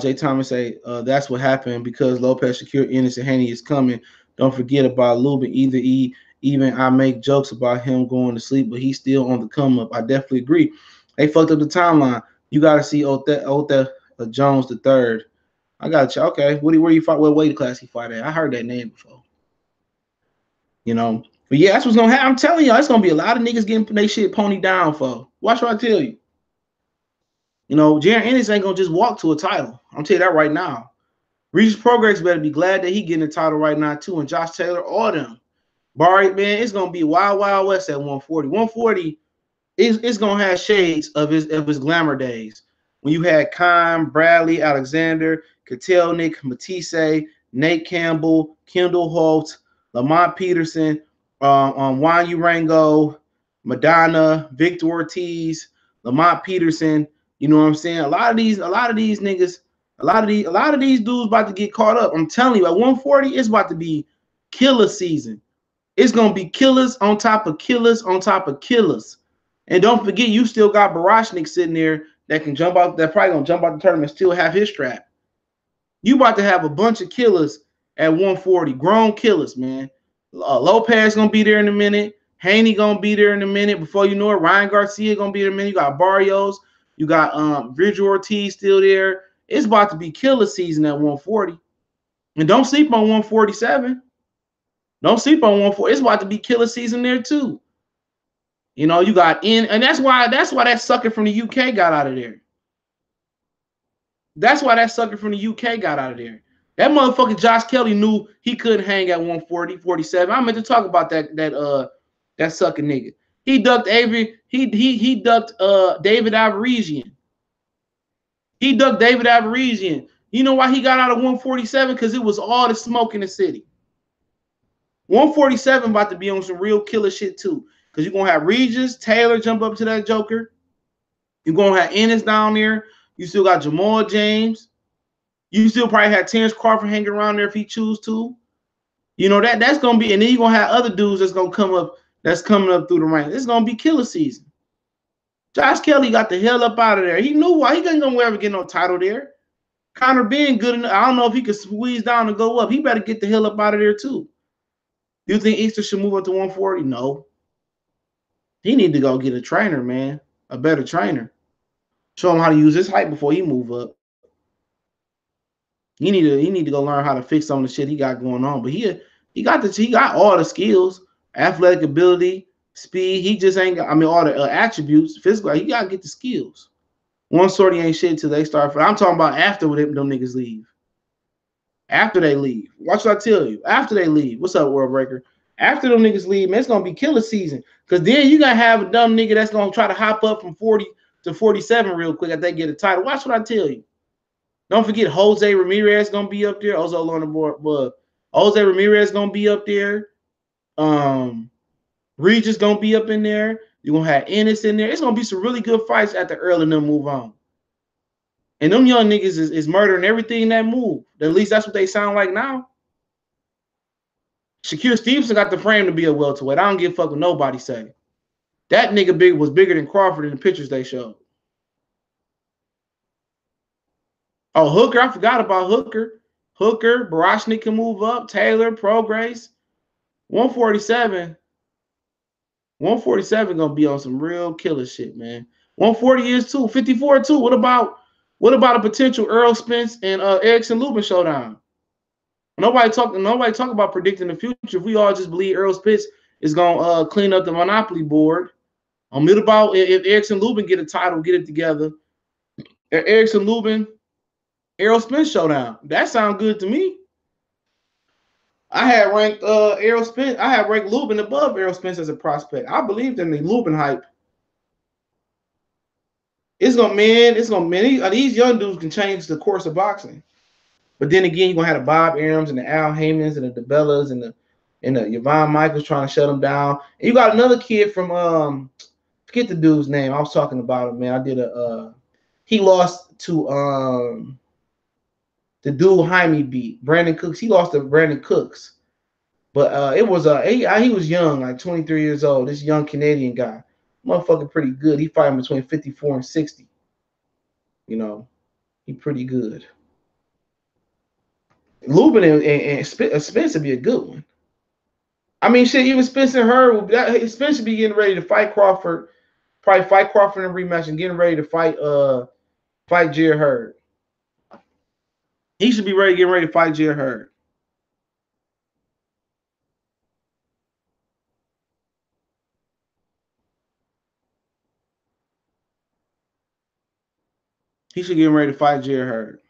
Jay Thomas say that's what happened because Lopez Shakur Ennis and Haney is coming. Don't forget about Lubin. Even I make jokes about him going to sleep, but he's still on the come up. I definitely agree. They fucked up the timeline. You got to see Otha Jones the third. I got you. Okay, where you fight? What weight class he fight at? I heard that name before. You know, but yeah, that's what's gonna happen. I'm telling y'all, it's gonna be a lot of niggas getting their shit ponied down for. Watch what I tell you. You know, Jaron Ennis ain't gonna just walk to a title. I'm telling you that right now. Regis Progress better be glad that he getting a title right now too, and Josh Taylor, all them. Barry, man, it's gonna be wild, wild west at 140. 140 it's gonna have shades of his glamour days. When you had Khan, Bradley, Alexander, Kotelnik, Matisse, Nate Campbell, Kendall Holt, Lamont Peterson, Juan Urango, Madonna, Victor Ortiz, Lamont Peterson. You know what I'm saying? A lot of these niggas, a lot of these dudes about to get caught up. I'm telling you, at 140, it's about to be killer season. It's gonna be killers on top of killers on top of killers. And don't forget, you still got Barashnik sitting there that can jump out. That probably gonna jump out the tournament and still have his strap. You about to have a bunch of killers at 140, grown killers, man. Lopez gonna be there in a minute. Haney gonna be there in a minute. Before you know it, Ryan Garcia gonna be there in a minute. You got Barrios. You got Virgil Ortiz still there. It's about to be killer season at 140. And don't sleep on 147. Don't sleep on 140. It's about to be killer season there too. You know, you got and that's why that sucker from the UK got out of there. That's why that sucker from the UK got out of there. That motherfucker Josh Kelly knew he couldn't hang at 140, 47. I meant to talk about that sucker nigga. He ducked Avery. He ducked David Alvarezzian. He ducked David Alvarezzian. You know why he got out of 147? Because it was all the smoke in the city. 147 about to be on some real killer shit too. Because you're going to have Regis, Taylor jump up to that Joker. You're going to have Ennis down there. You still got Jamal James. You still probably have Terrence Crawford hanging around there if he choose to. You know, that's going to be, and then you're going to have other dudes that's going to come up, that's coming up through the ranks. It's going to be killer season. Josh Kelly got the hell up out of there. He knew why. He couldn't go ever get no title there. Conor being good enough, I don't know if he could squeeze down and go up. He better get the hell up out of there too. You think Easter should move up to 140? No. He need to go get a trainer, man. A better trainer. Show him how to use his height before he move up. He need to go learn how to fix some of the shit he got going on. But he got all the skills, athletic ability, speed. He just ain't got, I mean, all the attributes, physical. He gotta get the skills. 140 ain't shit till they start. I'm talking about after them niggas leave. After they leave. Watch what I tell you. After they leave. What's up, World Breaker? After them niggas leave, man, it's gonna be killer season. Because then you gotta have a dumb nigga that's gonna try to hop up from 40 to 47 real quick if they get a title. Watch what I tell you. Don't forget Jose Ramirez gonna be up there. Also on the board, but Jose Ramirez gonna be up there. Regis gonna be up in there. You're gonna have Ennis in there. It's gonna be some really good fights after Earl and them move on. And them young niggas is murdering everything in that move. At least that's what they sound like now. Shakur Stevenson got the frame to be a welterweight. I don't give a fuck what nobody say. That nigga was bigger than Crawford in the pictures they showed. Oh, Hooker, I forgot about Hooker. Hooker, Barashnik can move up. Taylor, Progress. 147. 147 gonna be on some real killer shit, man. 140 is too. 54 too. What about a potential Errol Spence and Erickson Lubin showdown? Nobody talk about predicting the future. If we all just believe Errol Spence is gonna clean up the monopoly board. On middle about if Erickson Lubin get a title, get it together. Erickson Lubin, Errol Spence showdown. That sounds good to me. I had ranked Errol Spence. I had ranked Lubin above Errol Spence as a prospect. I believed in the Lubin hype. It's gonna these young dudes can change the course of boxing. But then again, you're gonna have the Bob Arums and the Al Haymans and the DeBellas and And Yvonne Michaels trying to shut him down. And you got another kid from forget the dude's name. I was talking about him, man. I did he lost to the dude Jaime beat Brandon Cooks. He lost to Brandon Cooks, but it was he was young, like 23 years old. This young Canadian guy, motherfucker, pretty good. He fighting between 54 and 60. You know, he pretty good. Lubin and Spencer be a good one. I mean, shit, even Spencer Hurd, Spencer be getting ready to fight Crawford, probably fight Crawford in a rematch and getting ready to fight Jared Hurd. He should be getting ready to fight Jared Hurd. He should get ready to fight Jared Hurd.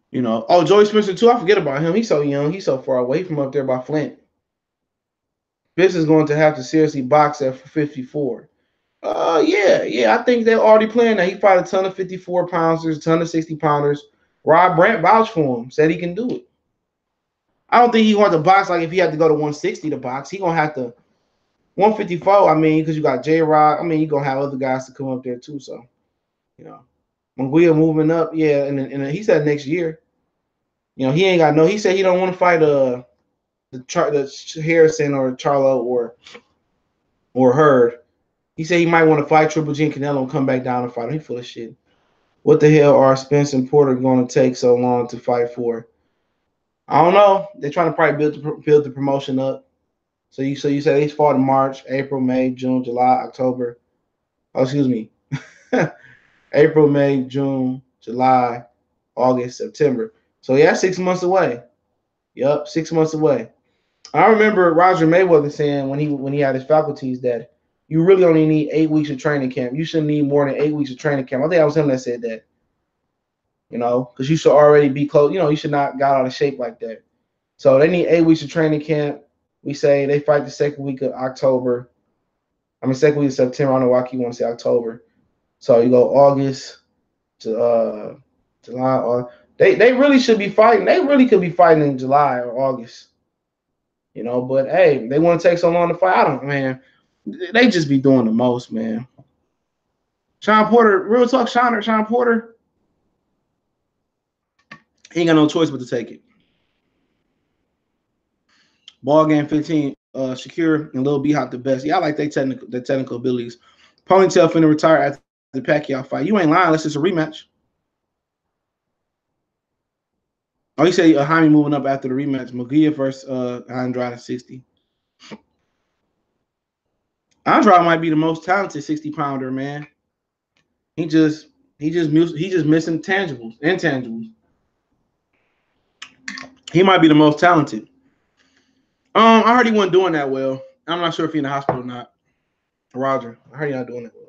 You know, oh, Joey Spencer too. I forget about him. He's so young. He's so far away from up there by Flint. This is going to have to seriously box at 54. Yeah. I think they're already playing that. He fought a ton of 54 pounders, a ton of 60 pounders. Rob Brandt vouched for him, said he can do it. I don't think he wants to box like if he had to go to 160 to box. He gonna have to 154. I mean, because you got J Rod. I mean, you're gonna have other guys to come up there too. So, you know, Munguia moving up, yeah, and he said next year. You know, he ain't got no. He said he don't want to fight the Harrison or Charlo or Hurd. He said he might want to fight Triple G and Canelo and come back down and fight him. He full of shit. What the hell are Spence and Porter going to take so long to fight for? I don't know. They're trying to probably build the promotion up. So you say they fought in March, April, May, June, July, October. Oh, excuse me. April, May, June, July, August, September. So yeah, 6 months away. Yep, 6 months away. I remember Roger Mayweather saying when he had his faculties that you really only need 8 weeks of training camp. You shouldn't need more than 8 weeks of training camp. I think that was him that said that. You know, because you should already be close. You know, you should not got out of shape like that. So they need 8 weeks of training camp. We say they fight the second week of October. I mean, second week of September. I don't know why I keep want to say October. So you go August to July. Or they really should be fighting. They really could be fighting in July or August. You know, but hey, they want to take so long to fight. I don't, man. They just be doing the most, man. Sean Porter, real talk, Sean Porter, he ain't got no choice but to take it. Ball game 15, Shakir and Lil B Hop the best. Yeah, I like their technical abilities. Ponytail finna retire after the Pacquiao fight. You ain't lying unless it's a rematch. Oh, you say Jaime moving up after the rematch. Munguia versus Andrade 60. Andrade might be the most talented 60 pounder, man. He just missing intangibles. He might be the most talented. I heard he wasn't doing that well. I'm not sure if he's in the hospital or not. Roger, I heard he's not doing that well.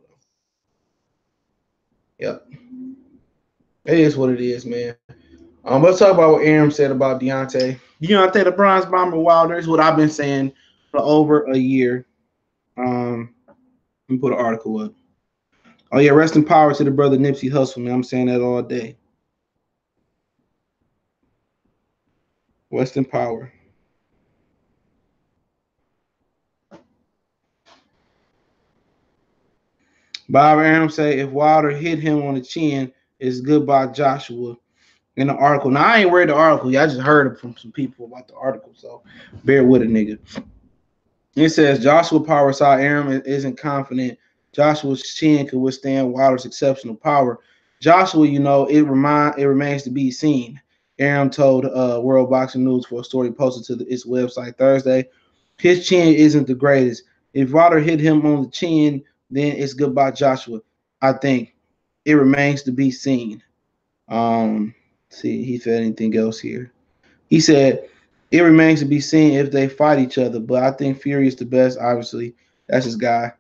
Yep. It is what it is, man. Let's talk about what Arum said about Deontay. Deontay, the bronze bomber Wilder, is what I've been saying for over a year. Let me put an article up. Oh yeah, rest in power to the brother Nipsey Hussle, man. I'm saying that all day. Rest in power. Bob Arum say if Wilder hit him on the chin, it's goodbye Joshua. In the article. Now I ain't read the article. I just heard it from some people about the article, so bear with a nigga. It says Joshua Power saw Arum isn't confident Joshua's chin could withstand Wilder's exceptional power. Joshua, you know, it remains to be seen. Arum told World Boxing News for a story posted to its website Thursday. His chin isn't the greatest. If Wilder hit him on the chin, then it's goodbye Joshua. I think it remains to be seen. See, he said anything else here. He said it remains to be seen if they fight each other, but I think Fury is the best. Obviously, that's his guy.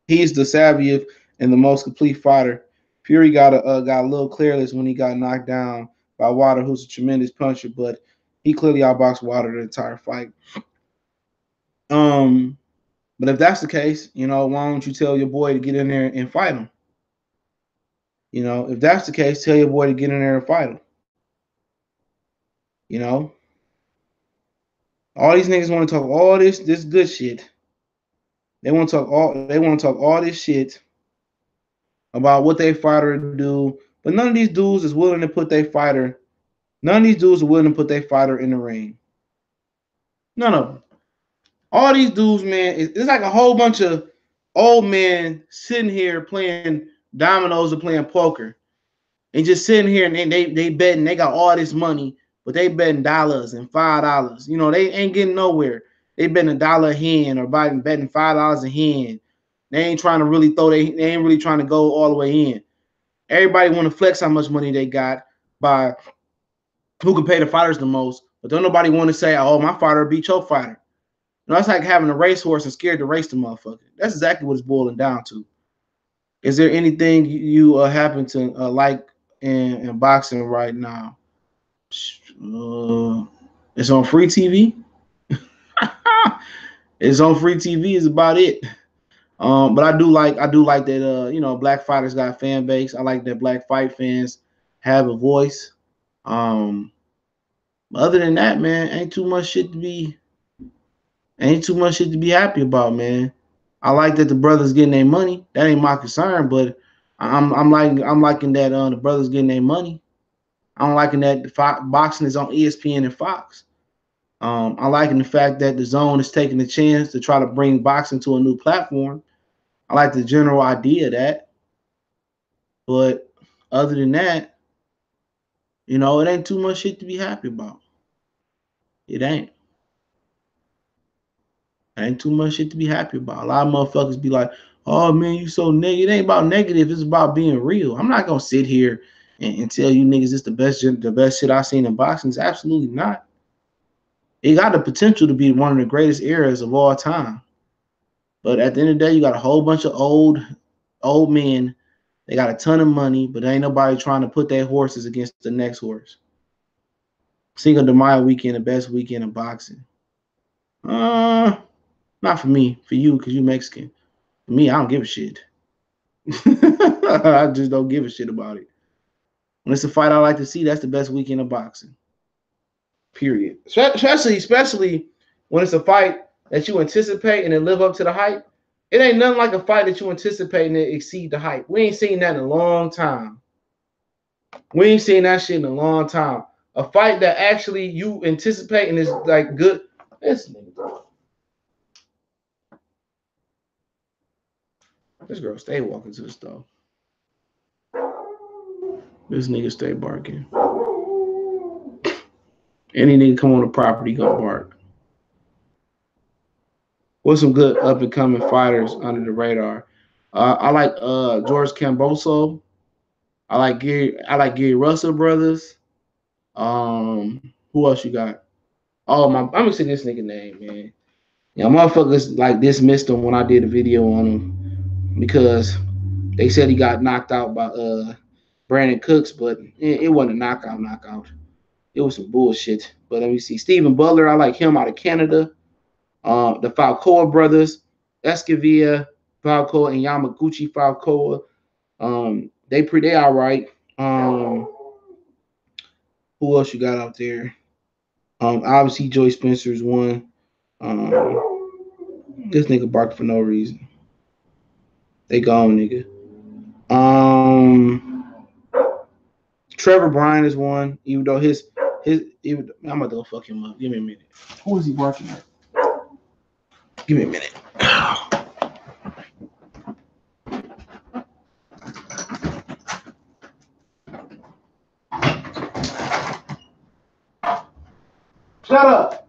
He's the savviest and the most complete fighter. Fury got a little careless when he got knocked down by Wilder, who's a tremendous puncher, but he clearly outboxed Wilder the entire fight. But if that's the case, you know, why don't you tell your boy to get in there and fight him? You know, if that's the case, tell your boy to get in there and fight him. You know, all these niggas want to talk all this good shit. They want to talk all this shit about what they fighter do, but none of these dudes is willing to put their fighter. None of these dudes are willing to put their fighter in the ring. None of them. All these dudes, man, it's like a whole bunch of old men sitting here playing dominoes or playing poker, and just sitting here and they betting. They got all this money, but they betting dollars and $5. You know, they ain't getting nowhere. They betting $1 a hand or betting $5 a hand. They ain't trying to really they ain't really trying to go all the way in. Everybody want to flex how much money they got by who can pay the fighters the most, but don't nobody want to say, "Oh, my fighter beat your fighter." You know, that's like having a racehorse and scared to race the motherfucker. That's exactly what it's boiling down to. Is there anything you happen to like in boxing right now? It's on free TV. It's on free TV is about it. But I do like that you know, black fighters got a fan base. I like that black fight fans have a voice. Um, other than that, man, ain't too much shit to be happy about, man. I like that the brothers getting their money. That ain't my concern, but I'm liking that the brothers getting their money. I'm liking that boxing is on ESPN and Fox. I'm liking the fact that the Zone is taking the chance to try to bring boxing to a new platform. I like the general idea of that, but other than that, you know, it ain't too much shit to be happy about. It ain't. Ain't too much shit to be happy about. A lot of motherfuckers be like, "Oh man, you so negative." It ain't about negative. It's about being real. I'm not gonna sit here and tell you niggas it's the best shit I've seen in boxing. It's absolutely not. It got the potential to be one of the greatest eras of all time. But at the end of the day, you got a whole bunch of old men. They got a ton of money, but ain't nobody trying to put their horses against the next horse. Cinco de Mayo weekend, the best weekend of boxing. Not for me. For you, because you Mexican. For me, I don't give a shit. I just don't give a shit about it. When it's a fight I like to see, that's the best weekend of boxing. Period. Especially when it's a fight that you anticipate and it live up to the hype. It ain't nothing like a fight that you anticipate and it exceed the hype. We ain't seen that in a long time. We ain't seen that shit in a long time. A fight that actually you anticipate and is like good. This nigga. This girl stay walking to the stove. This nigga stay barking. Any nigga come on the property gonna bark. What's some good up and coming fighters under the radar? I like George Camboso. I like Gary Russell brothers. Who else you got? Oh my, I'm gonna say this nigga name, man. Yeah, motherfuckers like dismissed him when I did a video on him because they said he got knocked out by Brandon Cooks, but it wasn't a knockout. It was some bullshit. But let me see. Stephen Butler, I like him out of Canada. The Falcoa brothers, Escavia, Falcoa, and Yamaguchi Falcoa. They all right. Who else you got out there? Obviously Joey Spencer's one. This nigga barked for no reason. They gone, nigga. Trevor Bryan is one, even though I'm gonna go fuck him up. Give me a minute. Who is he barking at? Give me a minute. Shut up.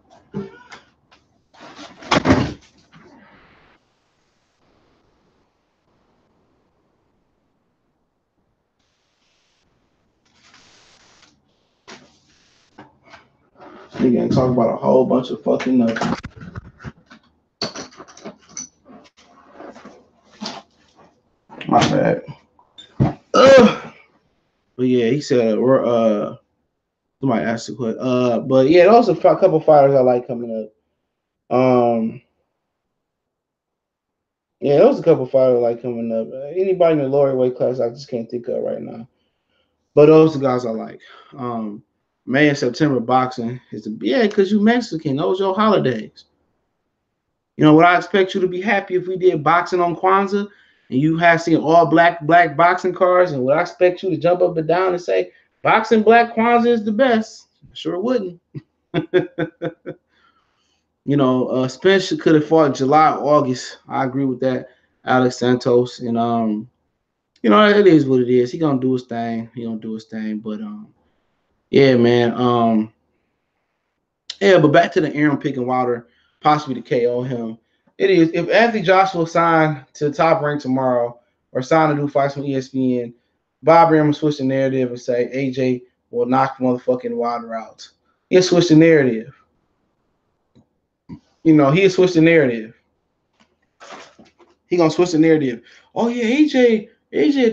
Nigga ain't talking about a whole bunch of fucking nothing. My bad. But yeah, he said somebody asked the question. But yeah, those are a couple fighters I like coming up. Yeah, there was a couple fighters like coming up. Anybody in the lower weight class, I just can't think of right now. But those are the guys I like. Um, May and September boxing is because you Mexican. Those your holidays. You know, would I expect you to be happy if we did boxing on Kwanzaa and you have seen all black boxing cards? And would I expect you to jump up and down and say boxing black Kwanzaa is the best? Sure wouldn't. You know, Spence could have fought July, August. I agree with that. Alex Santos and you know, it is what it is. He gonna do his thing. He gonna do his thing. But yeah, man. Yeah, but back to the Arum picking Wilder, possibly to KO him. It is if Anthony Joshua signed to the top rank tomorrow or sign to do fights from ESPN, Bob Arum will switch the narrative and say AJ will knock motherfucking Wilder out. He'll switch the narrative. You know, he'll switch the narrative. He gonna switch the narrative. Oh yeah, AJ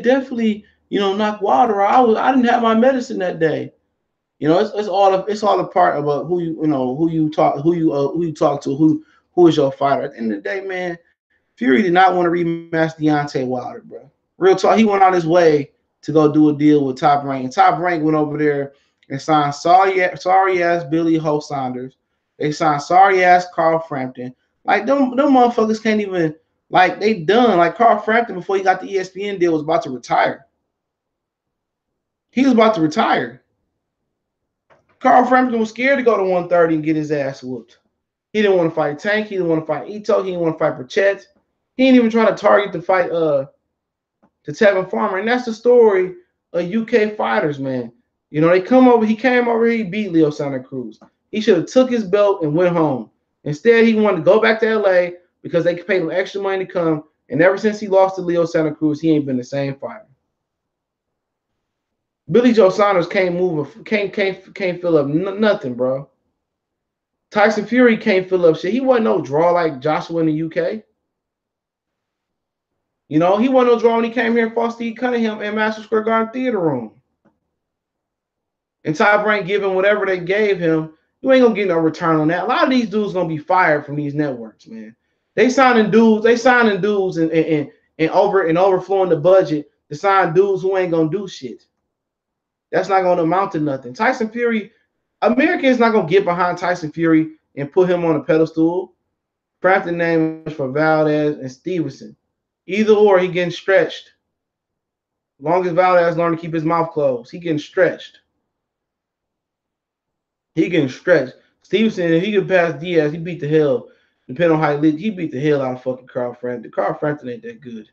definitely, you know, knocked Wilder out. I didn't have my medicine that day. You know, it's all a part about who you talk to, who is your fighter. At the end of the day, man, Fury did not want to rematch Deontay Wilder, bro. Real talk, he went on his way to go do a deal with Top Rank. And Top Rank went over there and signed sorry ass Billy Ho Saunders. They signed sorry ass Carl Frampton. Like them motherfuckers can't even they done. Like Carl Frampton before he got the ESPN deal was about to retire. He was about to retire. Carl Frampton was scared to go to 130 and get his ass whooped. He didn't want to fight Tank. He didn't want to fight Ito. He didn't want to fight Pachet. He didn't even try to target to fight to Tevin Farmer. And that's the story of UK fighters, man. You know, he came over here, he beat Leo Santa Cruz. He should have took his belt and went home. Instead, he wanted to go back to LA because they paid him extra money to come. And ever since he lost to Leo Santa Cruz, he ain't been the same fighter. Billy Joe Saunders can't fill up nothing, bro. Tyson Fury can't fill up shit. He wasn't no draw like Joshua in the UK. You know, he wasn't no draw when he came here and fought Steve Cunningham in Madison Square Garden Theater Room. And Top Rank giving whatever they gave him, you ain't gonna get no return on that. A lot of these dudes gonna be fired from these networks, man. They signing dudes and overflowing the budget to sign dudes who ain't gonna do shit. That's not gonna amount to nothing. Tyson Fury, Americans not gonna get behind Tyson Fury and put him on a pedestal. Frampton names for Valdez and Stevenson. Either or, he getting stretched. As long as Valdez learn to keep his mouth closed, he getting stretched. He getting stretched. Stevenson, if he could pass Diaz, he beat the hell. Depending on how he beat the hell out of fucking Carl Frampton. Carl Frampton ain't that good.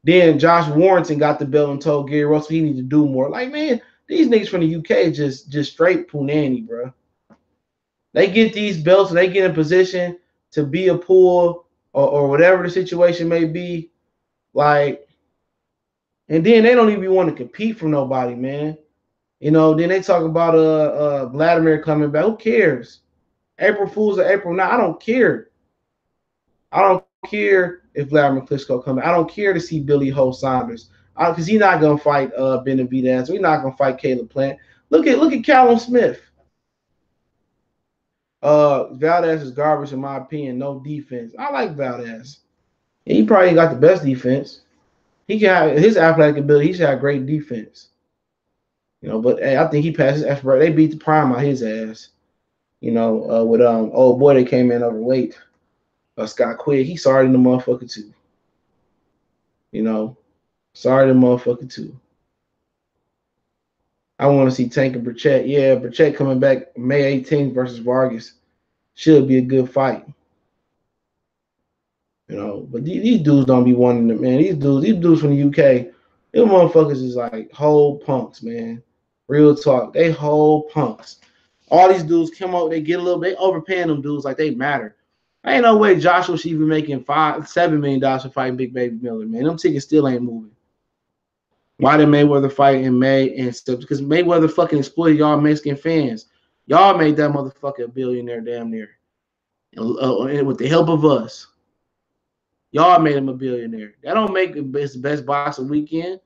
Then Josh Warrington got the belt and told Gary Russell he need to do more. Like, man, these niggas from the UK just straight punani, bro. They get these belts and they get in position to be a pool or whatever the situation may be. Like, and then they don't even want to compete for nobody, man. You know, then they talk about Vladimir coming back. Who cares? April Fools or April 9. I don't care. I don't care if Vladimir Klitschko comes. I don't care to see Billy Ho Saunders. Because he's not gonna fight Benavidez. We're not gonna fight Caleb Plant. Look at Callum Smith. Valdez is garbage in my opinion. No defense. I like Valdez. He probably got the best defense. He can have his athletic ability. He should have great defense. You know, but hey, I think he passed his effort. They beat the prime out his ass. You know, with old boy that came in overweight. Scott Quigg. He sorry to the motherfucker too. You know, sorry to the motherfucker too. I want to see Tank and Burchett. Yeah, Burchett coming back May 18th versus Vargas. Should be a good fight. You know, but these dudes don't be wanting to, man. These dudes from the UK, them motherfuckers is like whole punks, man. Real talk. They whole punks. All these dudes come up, they get a little, they overpaying them dudes like they matter. Ain't no way Joshua should be making $7 million for fighting Big Baby Miller, man. Them tickets still ain't moving. Why did Mayweather fight in May and stuff? Because Mayweather fucking exploited y'all Mexican fans. Y'all made that motherfucker a billionaire damn near. And with the help of us. Y'all made him a billionaire. That don't make it the best boxing weekend.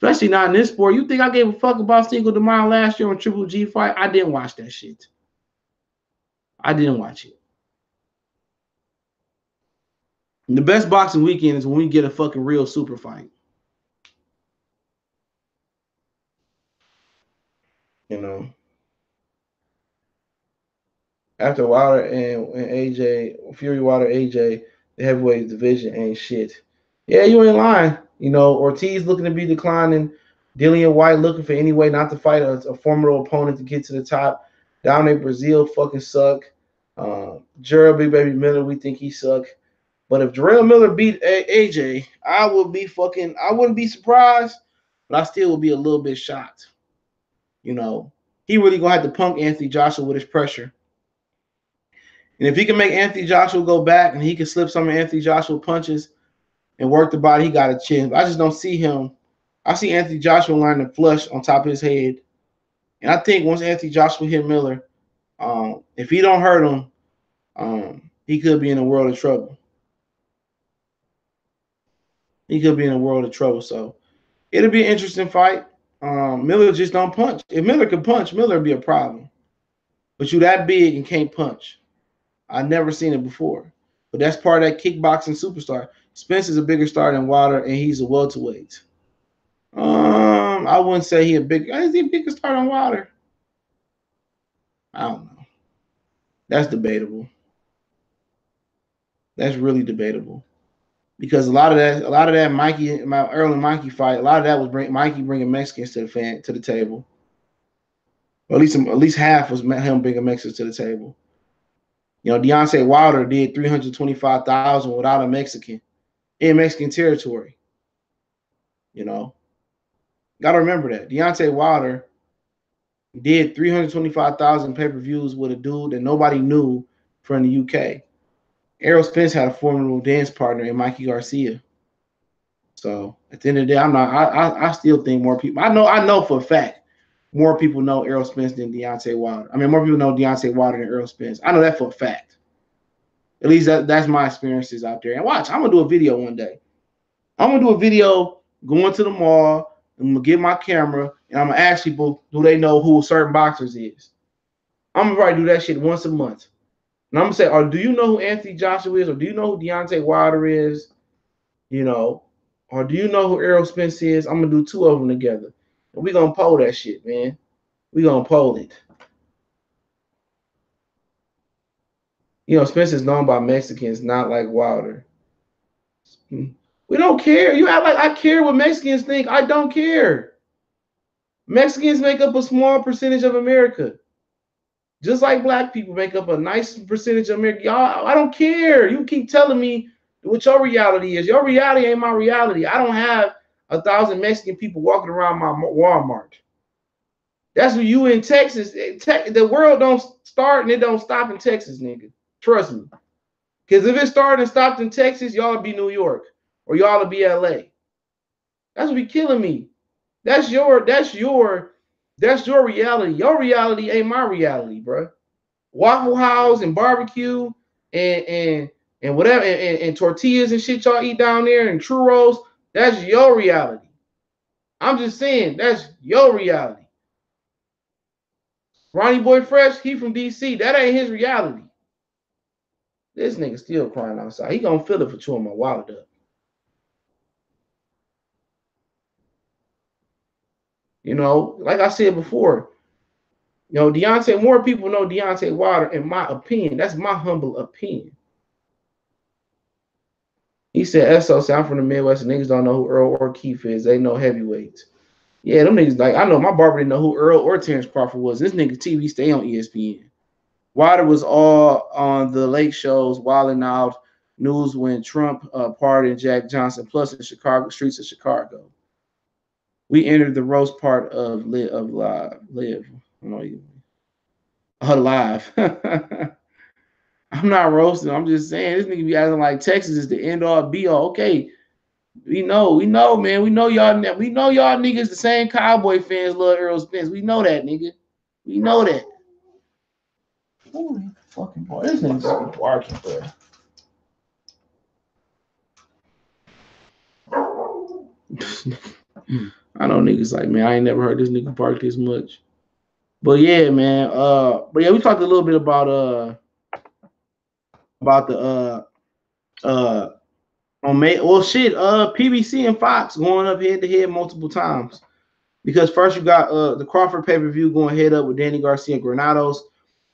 Especially not in this sport. You think I gave a fuck about Cinco de Mayo last year on Triple G fight? I didn't watch that shit. I didn't watch it. And the best boxing weekend is when we get a fucking real super fight. You know, after Wilder and AJ, Fury Wilder, AJ, the heavyweight division ain't shit. Yeah, you ain't lying. You know, Ortiz looking to be declining. Dillian White looking for any way not to fight a formidable opponent to get to the top. Dominate Brazil fucking suck. Gerald Big Baby Miller, we think he suck. But if Jarrell Miller beat AJ, I wouldn't be surprised, but I still would be a little bit shocked. You know, he really gonna have to punk Anthony Joshua with his pressure. And if he can make Anthony Joshua go back and he can slip some of Anthony Joshua punches and work the body, he got a chance. I just don't see him. I see Anthony Joshua learning to flush on top of his head. And I think once Anthony Joshua hit Miller, if he don't hurt him, he could be in a world of trouble. He could be in a world of trouble. So it'll be an interesting fight. Miller just don't punch. If Miller could punch, Miller would be a problem. But you that big and can't punch. I've never seen it before. But that's part of that kickboxing superstar. Spence is a bigger star than Wilder, and he's a welterweight. I wouldn't say is he a bigger star than Wilder? I don't know. That's debatable. That's really debatable. Because a lot of that Mikey, my early Mikey fight, a lot of that was Mikey bringing Mexicans to the table. Or at least half was him bringing Mexicans to the table. You know, Deontay Wilder did 325,000 without a Mexican in Mexican territory. You know, got to remember that Deontay Wilder did 325,000 pay-per-views with a dude that nobody knew from the UK. Errol Spence had a formidable dance partner in Mikey Garcia. So at the end of the day, I still think more people. I know for a fact more people know Errol Spence than Deontay Wilder. I mean, more people know Deontay Wilder than Errol Spence. I know that for a fact. At least that's my experiences out there. And watch, I'm gonna do a video one day. I'm gonna do a video going to the mall. I'm gonna get my camera and I'm gonna ask people, do they know who certain boxers is? I'm gonna probably do that shit once a month. And I'm gonna say, do you know who Anthony Joshua is, or do you know who Deontay Wilder is? You know, or do you know who Errol Spence is? I'm gonna do two of them together. And we're gonna poll that shit, man. We're gonna poll it. You know, Spence is known by Mexicans, not like Wilder. We don't care. You act like I care what Mexicans think. I don't care. Mexicans make up a small percentage of America. Just like black people make up a nice percentage of America. Y'all, I don't care. You keep telling me what your reality is. Your reality ain't my reality. I don't have 1,000 Mexican people walking around my Walmart. That's what you in Texas. The world don't start and it don't stop in Texas, nigga. Trust me. Because if it started and stopped in Texas, y'all would be New York or y'all would be LA. That's what be killing me. That's your reality. Your reality ain't my reality, bro. Waffle House and barbecue and whatever and tortillas and shit y'all eat down there and churros, that's your reality. I'm just saying, that's your reality. Ronnie Boy Fresh, he from DC. That ain't his reality. This nigga still crying outside. He gonna feel it for chewing my wallet up. You know, like I said before, you know, more people know Deontay Wilder, in my opinion. That's my humble opinion. He said, SO, I'm from the Midwest, and niggas don't know who Earl or Heath is. They know heavyweights. Yeah, them niggas, like, I know my barber didn't know who Earl or Terrence Crawford was. This nigga TV stay on ESPN. Wilder was all on the late shows, wilding out news when Trump pardoned Jack Johnson, plus the Chicago streets of Chicago. We entered the roast part of live. Live. I'm not roasting. I'm just saying this nigga be acting like Texas is the end all be all. Okay, we know, man. We know y'all niggas the same Cowboy fans love Earl Spence. We know that, nigga. We know that. Holy fucking boy, this nigga's just barking, bro. I know niggas like, man, I ain't never heard this nigga bark this much. But yeah, man. But yeah, we talked a little bit about the On May, well, shit, PBC and Fox going up head to head multiple times. Because first you got the Crawford pay-per-view going head up with Danny Garcia and Granados.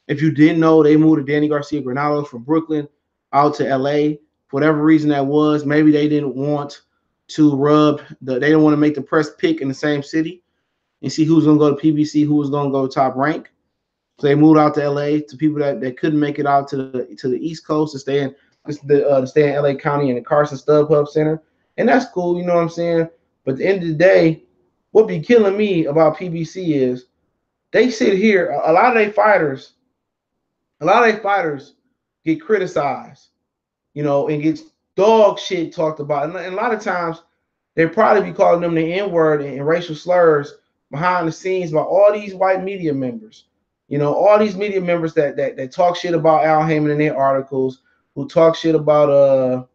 If you didn't know, they moved Danny Garcia Granados from Brooklyn out to LA. For whatever reason that was, maybe they didn't want to they didn't want to make the press pick in the same city and see who's gonna go to PBC, who was gonna go top rank. So they moved out to LA to people that couldn't make it out to the East Coast to stay in LA County in the Carson StubHub Center. And that's cool, you know what I'm saying? But at the end of the day, what be killing me about PBC is they sit here, a lot of their fighters get criticized, and get dog shit talked about. And a lot of times they probably be calling them the N-word and racial slurs behind the scenes by all these white media members. All these media members that talk shit about Al Heyman in their articles, who talk shit about Errol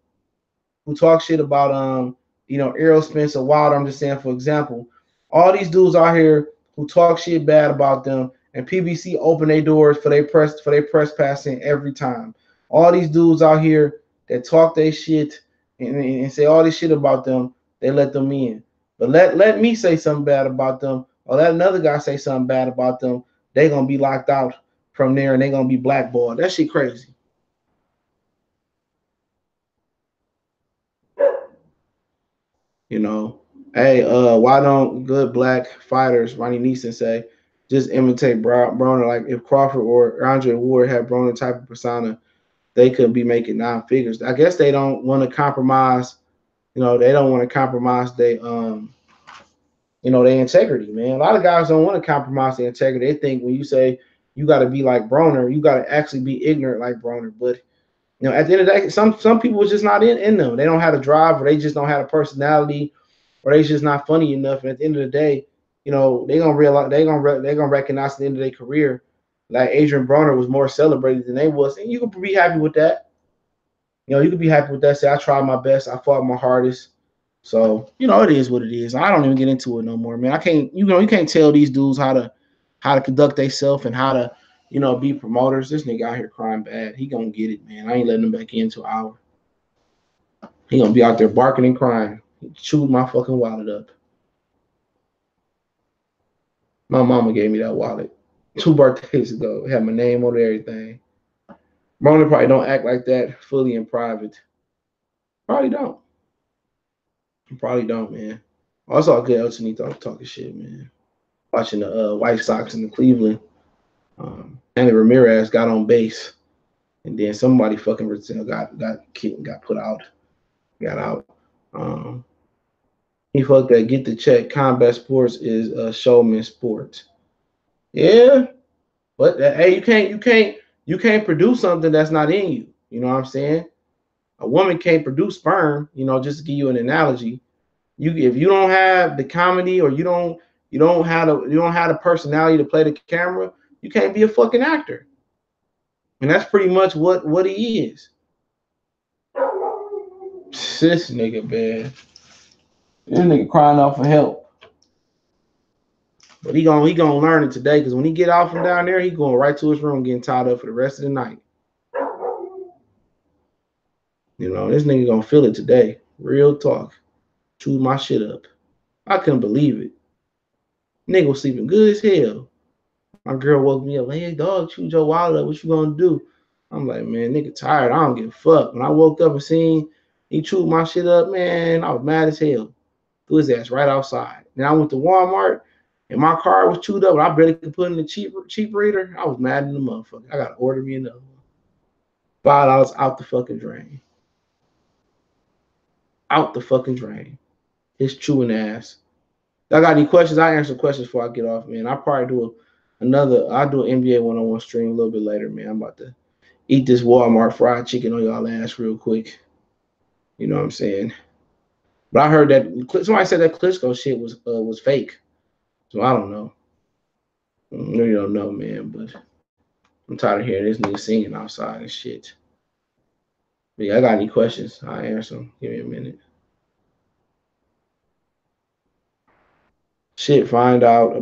Spence or Wilder. I'm just saying, for example, all these dudes out here who talk shit bad about them, and PBC open their doors for their press passing every time. All these dudes out here that talk their shit and say all this shit about them, they let them in. But let me say something bad about them, or let another guy say something bad about them, they gonna be locked out from there and they gonna be blackballed. That shit crazy. You know, hey, why don't good black fighters, Ronnie Neeson, say, just imitate Broner? Like if Crawford or Andre Ward had Broner type of persona, they could be making 9 figures. I guess they don't want to compromise. They don't want to compromise their integrity, man. A lot of guys don't want to compromise their integrity. They think when you say you got to be like Broner, you got to actually be ignorant like Broner. But at the end of the day, some people are just not in them. They don't have a drive, or they just don't have a personality, or they just not funny enough. And at the end of the day, they gonna realize they gonna recognize at the end of their career, like Adrian Broner was more celebrated than they was, and you can be happy with that. You can be happy with that. Say I tried my best, I fought my hardest. So it is what it is. I don't even get into it no more, man. I can't. You can't tell these dudes how to conduct themselves and how to be promoters. This nigga out here crying bad. He gonna get it, man. I ain't letting him back into an hour. He gonna be out there barking and crying. He chewed my fucking wallet up. My mama gave me that wallet 2 birthdays ago. It had my name on everything. Broner probably don't act like that fully in private. Probably don't. Probably don't, man. Also, good Elton talking shit, man. Watching the White Sox in the Cleveland. Andy Ramirez got on base, and then somebody fucking got put out, got out. He fucked that. Get the check. Combat sports is a showman sport. Yeah, but hey, you can't produce something that's not in you. You know what I'm saying? A woman can't produce sperm. Just to give you an analogy, if you don't have the comedy, or you don't have the personality to play the camera, you can't be a fucking actor. And that's pretty much what he is. This nigga, man. This nigga crying out for help. But he gonna learn it today, because when he get out from down there, he going right to his room getting tied up for the rest of the night. This nigga gonna feel it today. Real talk. Chewed my shit up. I couldn't believe it. Nigga was sleeping good as hell. My girl woke me up like, hey, dog, chewed your wallet up. What you gonna do? I'm like, man, nigga tired. I don't give a fuck. When I woke up and seen he chewed my shit up, man, I was mad as hell. Threw his ass right outside. Then I went to Walmart, and my car was chewed up, and I barely could put in the cheap reader. I was mad in the motherfucker. I gotta order me another one. $5 out the fucking drain. Out the fucking drain. His chewing ass. Y'all got any questions? I answer questions before I get off, man. I'll probably do I'll do an NBA one-on-one stream a little bit later, man. I'm about to eat this Walmart fried chicken on y'all ass real quick. You know what I'm saying? But I heard that somebody said that Klitschko shit was fake. So I don't know. I really don't know, man. But I'm tired of hearing this nigga singing outside and shit. But yeah, I got any questions? I'll answer them. Give me a minute. Shit, find out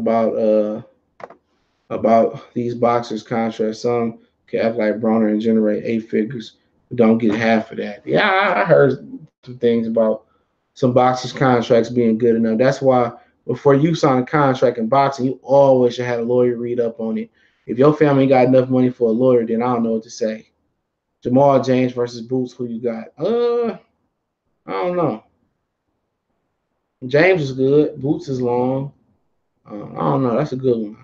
about these boxers' contracts. Some can act like Broner and generate 8 figures. don't get half of that. Yeah, I heard some things about some boxers' contracts being good enough. That's why before you sign a contract in boxing, you always should have a lawyer read up on it. If your family got enough money for a lawyer, then I don't know what to say. Jamal James versus Boots, who you got? I don't know. James is good. Boots is long. I don't know. That's a good one.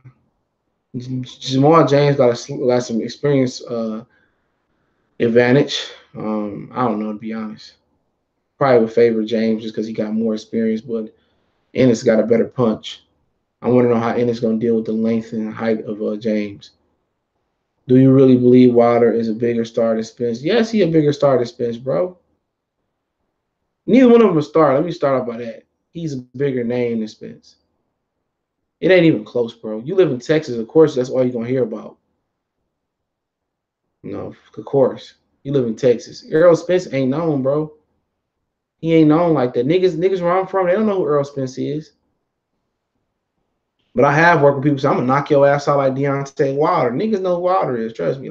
Jamal James got some experience advantage. I don't know, to be honest. Probably would favor James just because he got more experience, but Ennis got a better punch. I want to know how Ennis going to deal with the length and height of James. Do you really believe Wilder is a bigger star than Spence? Yes, he a bigger star than Spence, bro. Neither one of them a star. Let me start off by that. He's a bigger name than Spence. It ain't even close, bro. You live in Texas, of course, that's all you're going to hear about. No, of course. You live in Texas. Errol Spence ain't known, bro. He ain't known like that. Niggas where I'm from, they don't know who Errol Spence is. But I have worked with people say, I'm gonna knock your ass out like Deontay Wilder. Niggas know who Wilder is, trust me.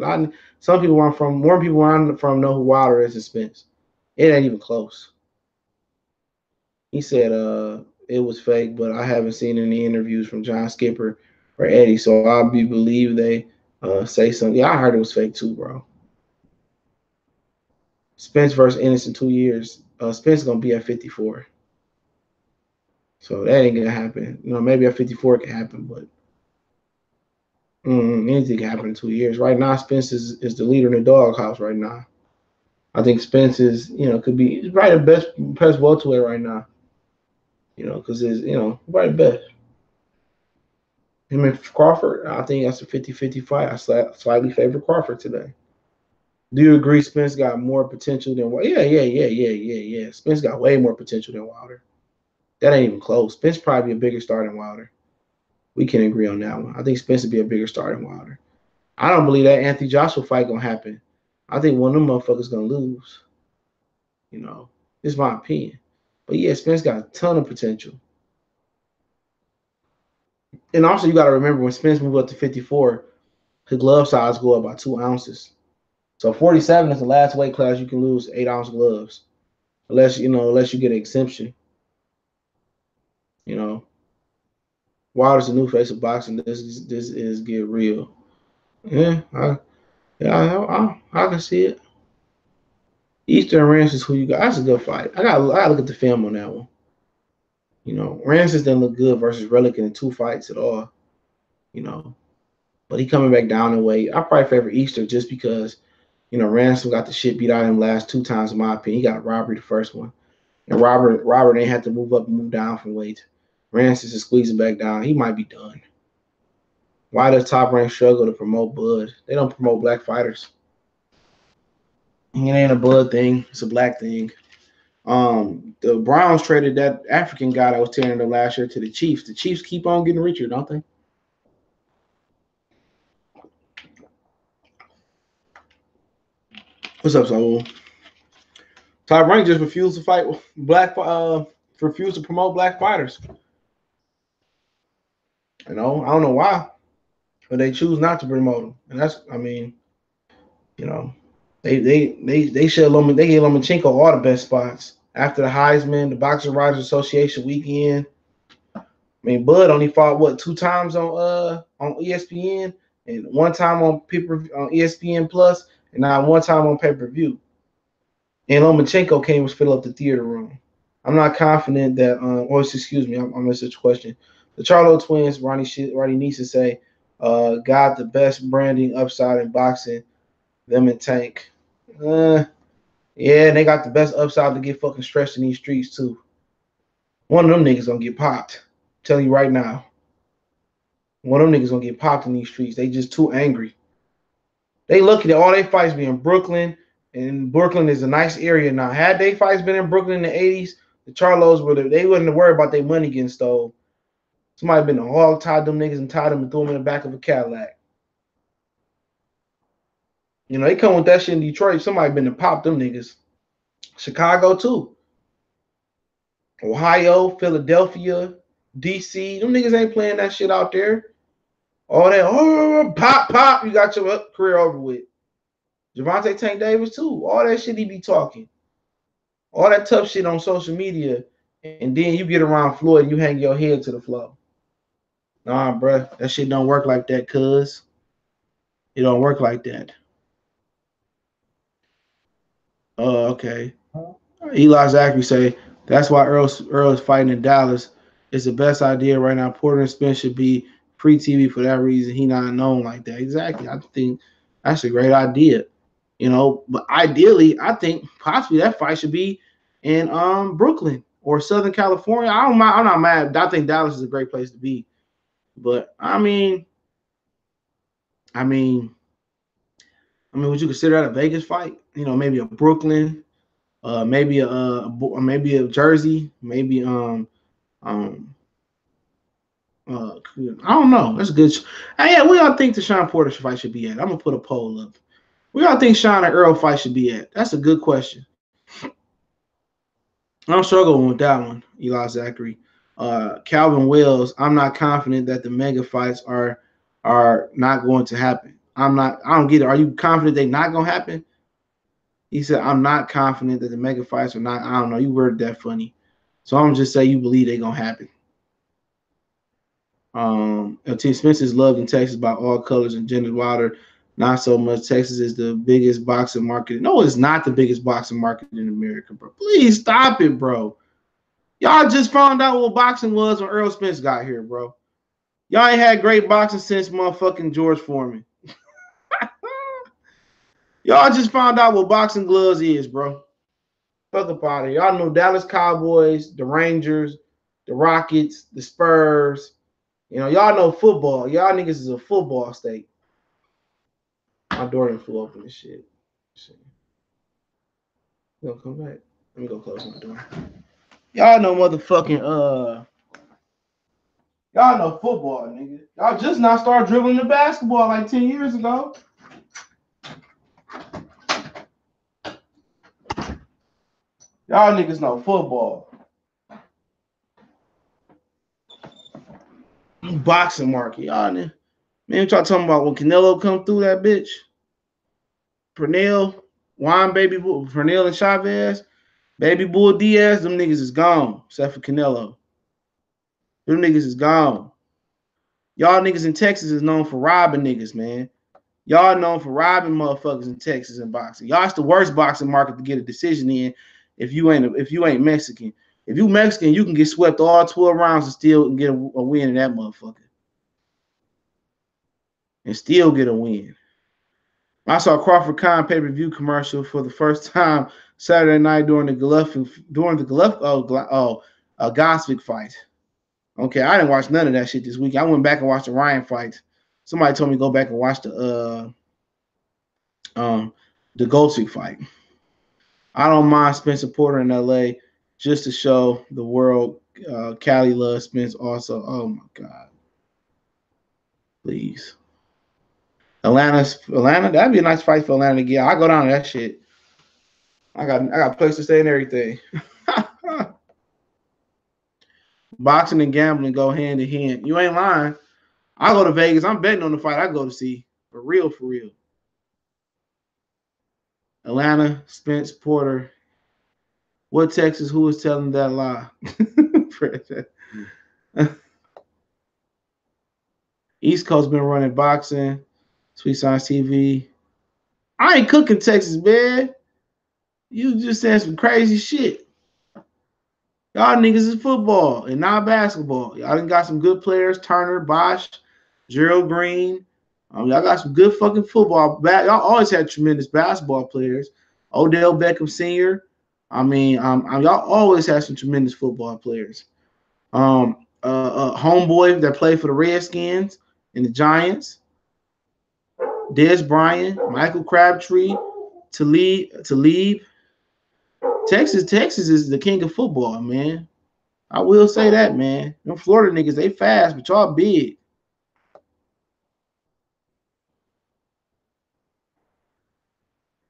Some people where I'm from, more people where I'm from know who Wilder is than Spence. It ain't even close. He said it was fake, but I haven't seen any interviews from John Skipper or Eddie, so I'll believe they say something. Yeah, I heard it was fake too, bro. Spence versus Ennis in 2 years. Spence gonna be at 54. So that ain't gonna happen. Maybe at 54 it can happen, but anything can happen in 2 years. Right now, Spence is the leader in the doghouse right now. I think Spence is, could be probably the best welterweight right now. Because it's, probably the best. Him and Crawford, I think that's a 50-50 fight. I slightly favor Crawford today. Do you agree Spence got more potential than Wilder? Yeah. Spence got way more potential than Wilder. That ain't even close. Spence probably be a bigger star than Wilder. We can agree on that one. I think Spence would be a bigger star than Wilder. I don't believe that Anthony Joshua fight gonna happen. I think one of them motherfuckers gonna lose. This is my opinion. But yeah, Spence got a ton of potential. And also, you got to remember when Spence moved up to 54, his glove size go up by 2 ounces. So 47 is the last weight class you can lose 8-ounce gloves, unless you get an exemption. Wilder's the new face of boxing. This is get real. Yeah, I can see it. Eastern Ranch is who you got. That's a good fight. I gotta look at the film on that one. Rancis didn't look good versus Relic in 2 fights at all. But he coming back down in weight. I probably favor Easter just because, Ransom got the shit beat out of him last 2 times, in my opinion. He got robbery the first one. And Robert ain't had to move up and move down from weight. Rancis is squeezing back down. He might be done. Why does Top Rank struggle to promote Bud? They don't promote black fighters. It ain't a Bud thing. It's a black thing. The Browns traded that African guy that was tearing it last year to the Chiefs. The Chiefs keep on getting richer, don't they? What's up, Saul? Top Rank just refused to fight refused to promote black fighters. I don't know why, but they choose not to promote them, and that's, they gave Lomachenko all the best spots after the Heisman, the Boxing Writers Association weekend. Bud only fought 2 times on ESPN and 1 time on ESPN Plus, and not 1 time on pay-per-view. And Lomachenko came and fill up the theater room. I'm not confident that. Excuse me, I missed your question. The Charlo twins, Ronnie Neeson say, got the best branding upside in boxing. Them and Tank. Yeah, and they got the best upside to get fucking stretched in these streets too. One of them niggas gonna get popped. I'm telling you right now. One of them niggas gonna get popped in these streets. They just too angry. They lucky that all their fights be in Brooklyn, and Brooklyn is a nice area now. Had they fights been in Brooklyn in the 80s, the Charlos they wouldn't have worried about their money getting stolen. Somebody been a hog tied them niggas and tied them and threw them in the back of a Cadillac. They come with that shit in Detroit. Somebody been to pop them niggas. Chicago too. Ohio, Philadelphia, DC. Them niggas ain't playing that shit out there. All that pop, you got your career over with. Javante Tank Davis too. All that shit he be talking. All that tough shit on social media. And then you get around Floyd and you hang your head to the floor. Nah, bruh. That shit don't work like that, cuz. It don't work like that. Okay. Eli Zachary say that's why Earl is fighting in Dallas. It's the best idea right now. Porter and Spence should be free TV for that reason. He not known like that. Exactly. I think that's a great idea. You know, but ideally, I think possibly that fight should be in Brooklyn or Southern California. I'm not mad. I think Dallas is a great place to be. But would you consider that a Vegas fight? You know, maybe a Brooklyn, maybe a Jersey, maybe um I don't know. That's a good. Hey, yeah, where y'all think the Sean Porter fight should be at? I'm gonna put a poll up. Where y'all think Sean and Earl fight should be at? That's a good question. I'm struggling with that one, Eli Zachary. Calvin Wells, I'm not confident that the mega fights are not going to happen. I don't get it. Are you confident they're not gonna happen? He said, I'm not confident that the mega fights are not. I don't know. You worded that funny. So I'm just say you believe they're gonna happen. T. Spence is loved in Texas by all colors and genders. Wilder, not so much. Texas is the biggest boxing market. No, it's not the biggest boxing market in America, bro. Please stop it, bro. Y'all just found out what boxing was when Earl Spence got here, bro. Y'all ain't had great boxing since motherfucking George Foreman. Y'all just found out what boxing gloves is, bro. Fuck up out of here. Y'all know Dallas Cowboys, the Rangers, the Rockets, the Spurs. You know, y'all know football. Y'all niggas is a football state. My door didn't flew open and shit. You gonna come back? Let me go close my door. Y'all know motherfucking y'all know football, nigga. Y'all just not start dribbling the basketball like 10 years ago. Y'all niggas know football. Boxing market, y'all niggas. Man, what y'all talking about when Canelo come through that bitch? Pernell, Juan Baby Bull, Pernell and Chavez, Baby Bull Diaz, them niggas is gone, except for Canelo. Them niggas is gone. Y'all niggas in Texas is known for robbing niggas, man. Y'all known for robbing motherfuckers in Texas in boxing. Y'all's the worst boxing market to get a decision in if you ain't Mexican. If you Mexican, you can get swept all 12 rounds and still get a win in that motherfucker. And still get a win. I saw Crawford Khan pay-per-view commercial for the first time Saturday night during the Gosvick fight. Okay, I didn't watch none of that shit this week. I went back and watched the Ryan fight. Somebody told me to go back and watch the Goldswick fight. I don't mind Spencer Porter in LA just to show the world Cali loves Spence also. Oh my God. Please. Atlanta, that'd be a nice fight for Atlanta to get. I go down to that shit. I got a place to stay and everything. Boxing and gambling go hand in hand. You ain't lying. I go to Vegas. I'm betting on the fight I go to see. For real, for real. Atlanta, Spence, Porter. What Texas? Who is telling that lie? East Coast been running boxing. Sweet Science TV. I ain't cooking Texas, man. You just saying some crazy shit. Y'all niggas is football and not basketball. Y'all done got some good players. Turner, Bosch, Gerald Green. Y'all got some good fucking football. Y'all always had tremendous basketball players. Odell Beckham Sr. Y'all always had some tremendous football players. Homeboy that played for the Redskins and the Giants. Dez Bryant, Michael Crabtree, Talib. Texas is the king of football, man. I will say that, man. Them Florida niggas, they fast, but y'all big.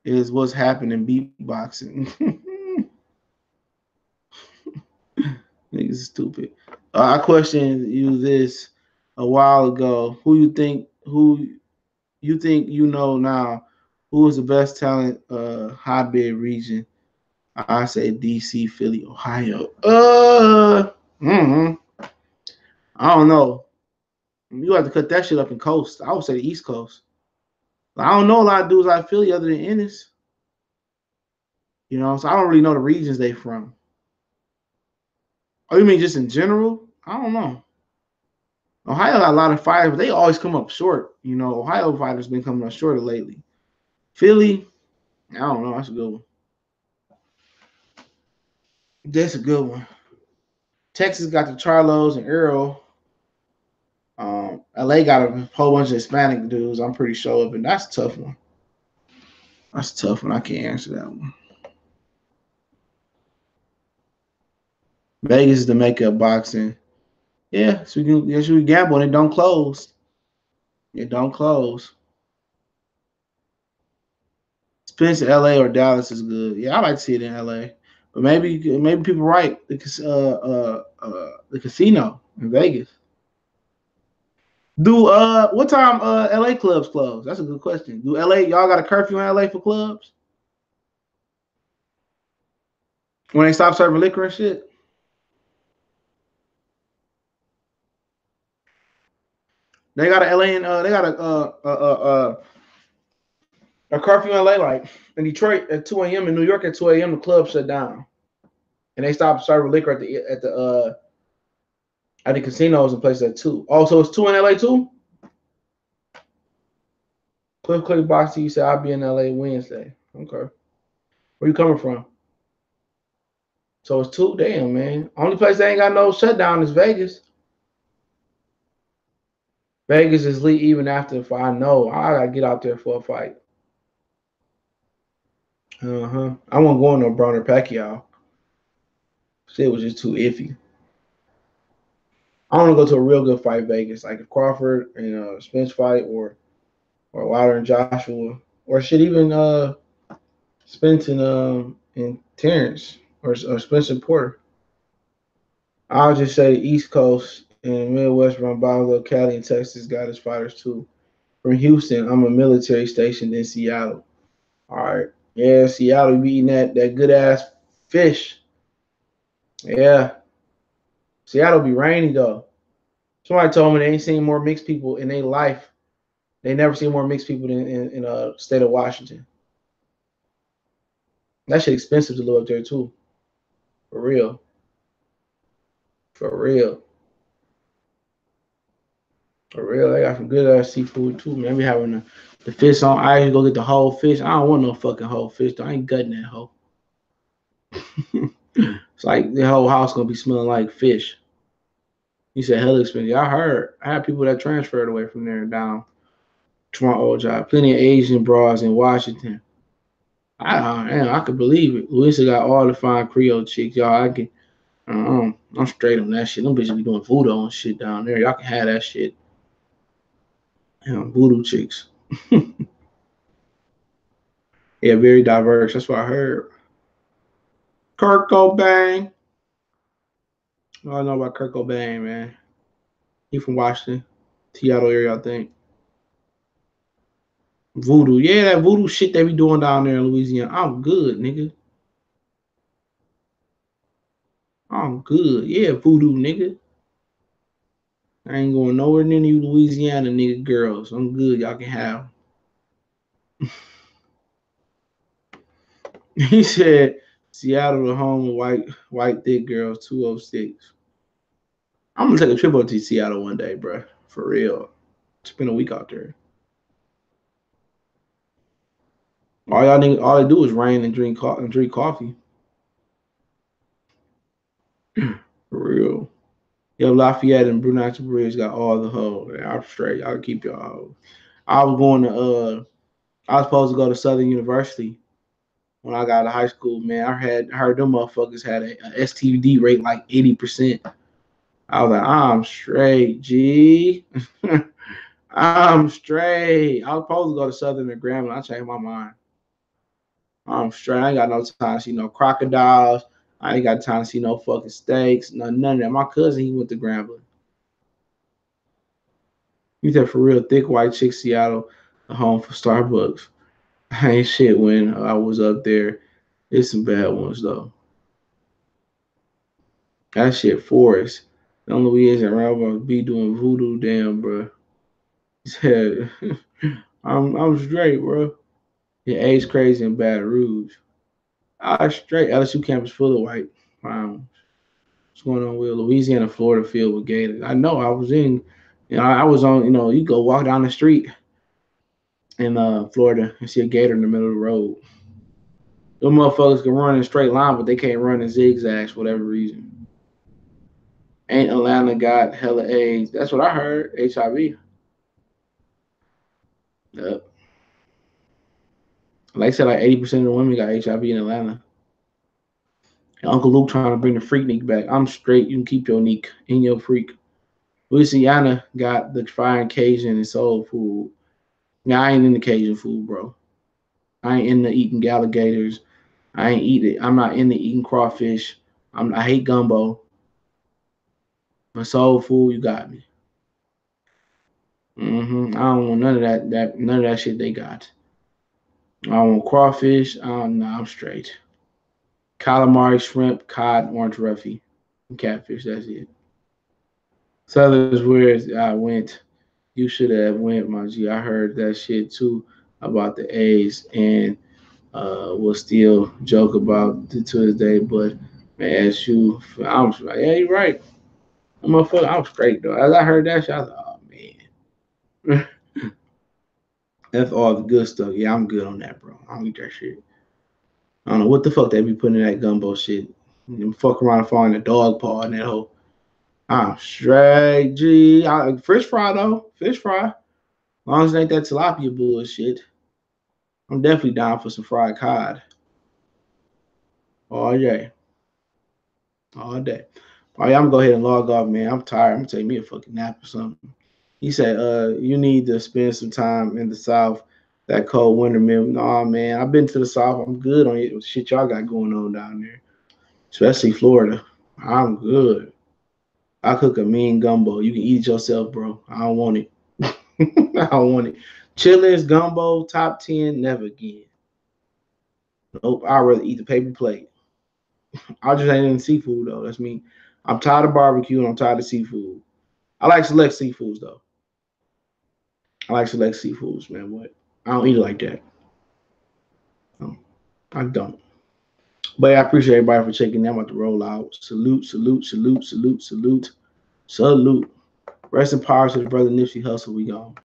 Is what's happening beatboxing. Niggas is stupid. I questioned you this a while ago. Who you think you know now Who is the best talent hotbed region? I say DC, Philly, Ohio. I don't know. You have to cut that shit up in coast. I would say the East Coast. I don't know a lot of dudes like Philly other than Ennis. You know, so I don't really know the regions they from. Oh, you mean just in general? I don't know. Ohio got a lot of fighters, but they always come up short. You know, Ohio fighters been coming up shorter lately. Philly, I don't know. That's a good one. That's a good one. Texas got the Charlos and Earl. LA got a whole bunch of Hispanic dudes. I'm pretty sure of it. That's a tough one. That's a tough one. I can't answer that one. Vegas is the makeup boxing. Yeah, so we gamble and it don't close. It don't close. Spence, LA or Dallas is good. Yeah, I like to see it in LA. But maybe people right. The casino in Vegas. Do what time LA clubs close? That's a good question. Do LA y'all got a curfew in LA for clubs? When they stop serving liquor and shit? They got a LA and they got a curfew in LA like in Detroit at 2 a.m. in New York at 2 a.m. the club shut down. And they stopped serving liquor at the casinos and places at 2. Oh, so it's 2 in LA too? Click box you said I'll be in LA Wednesday. Okay. Where you coming from? So it's 2? Damn, man. Only place that ain't got no shutdown is Vegas. Vegas is lit even after if I know I gotta get out there for a fight. I won't go on no Bronner Pacquiao. Shit was just too iffy. I want to go to a real good fight Vegas, like if Crawford and Spence fight or Wilder and Joshua or shit even Spence and Terrence or Spencer Porter. I'll just say the East Coast and Midwest run by little Cali and Texas got his fighters too. From Houston, I'm a military stationed in Seattle. All right. Yeah, Seattle be eating that good ass fish. Yeah. Seattle be rainy though. Somebody told me they ain't seen more mixed people in their life. They never seen more mixed people than in state of Washington. That shit expensive to live up there too. For real. For real. For real. They got some good ass seafood too, man. We having the fish on ice, go get the whole fish. I don't want no fucking whole fish though. I ain't gutting that hoe. It's like the whole house gonna be smelling like fish. He said hell expensive. I heard. I had people that transferred away from there down to my old job. Plenty of Asian bras in Washington. I could believe it. Louisa got all the fine Creole chicks, y'all. I'm straight on that shit. Them bitches be doing voodoo and shit down there. Y'all can have that shit. Voodoo chicks. Yeah, very diverse. That's what I heard. Kurt Cobain. I know about Kurt Cobain, man. He from Washington, Seattle area, I think. Voodoo. Yeah, that voodoo shit they be doing down there in Louisiana. I'm good, nigga. I'm good. Yeah, voodoo, nigga. I ain't going nowhere near you Louisiana, nigga, girls. I'm good. Y'all can have. He said, Seattle, the home of white thick girls, 206. I'm gonna take a trip up to Seattle one day, bro. For real. Spend a week out there. All they do is rain and drink coffee. For real. Yo, Lafayette and Brunette Bridge got all the hoes. I'm straight. Y'all keep your hoes. I was going to I was supposed to go to Southern University when I got to high school, man. I heard them motherfuckers had a STD rate like 80%. I was like, I'm straight, G. I'm straight. I was supposed to go to Southern and Grambling. I changed my mind. I'm straight. I ain't got no time to see no crocodiles. I ain't got time to see no fucking steaks. None of that. My cousin, he went to Grambling. He said for real thick white chick Seattle, a home for Starbucks. ain't shit when I was up there. It's some bad ones though. That shit forest. Them Louisiana railroad be doing voodoo, damn, bro. He said, I'm straight, bro. Yeah, age crazy in Baton Rouge. I straight. LSU campus full of white. Wow. What's going on with Louisiana, Florida filled with gators? I know. I was in. I was on. You go walk down the street in Florida and see a gator in the middle of the road. Them motherfuckers can run in a straight line, but they can't run in zigzags for whatever reason. Ain't Atlanta got hella AIDS? That's what I heard. HIV. Yep. Like I said, like 80% of the women got HIV in Atlanta. And Uncle Luke trying to bring the Freaknik back. I'm straight. You can keep your neek in your freak. Louisiana got the frying Cajun and soul food. Now I ain't in the Cajun food, bro. I ain't into eating alligators. I ain't eat it. I'm not into eating crawfish. I hate gumbo. My soul food, you got me. I don't want none of none of that shit they got. I don't want crawfish. No, I'm straight. Calamari, shrimp, cod, orange roughy, and catfish. That's it. Southern's where I went. You should have went, my G. I heard that shit too about the A's and will still joke about it to this day. But man, as you, I'm like, yeah, you're right. Motherfucker, I'm straight though. As I heard that shit, I was like, oh man. That's all the good stuff. Yeah, I'm good on that, bro. I don't eat that shit. I don't know what the fuck they be putting in that gumbo shit. You fuck around and find a dog paw in that hole. I'm straight, G. Fish fry though. Fish fry. As long as it ain't that tilapia bullshit. I'm definitely down for some fried cod. All day. All day. All right, I'm gonna go ahead and log off, man. I'm tired. I'm gonna take me a fucking nap or something. He said, you need to spend some time in the South. That cold winter, man. Nah, man. I've been to the South. I'm good on it. Shit y'all got going on down there. Especially Florida. I'm good. I cook a mean gumbo. You can eat it yourself, bro. I don't want it. I don't want it. Chili's gumbo, top 10, never again. Nope. I'd rather eat the paper plate. I just ain't in seafood though. That's me. I'm tired of barbecue and I'm tired of seafood. I like select seafoods though. I like select seafoods, man. But I don't eat it like that. No, I don't. But I appreciate everybody for checking them out to roll out. Salute, salute, salute, salute, salute, salute. Rest in power to the brother Nipsey Hussle. We gone.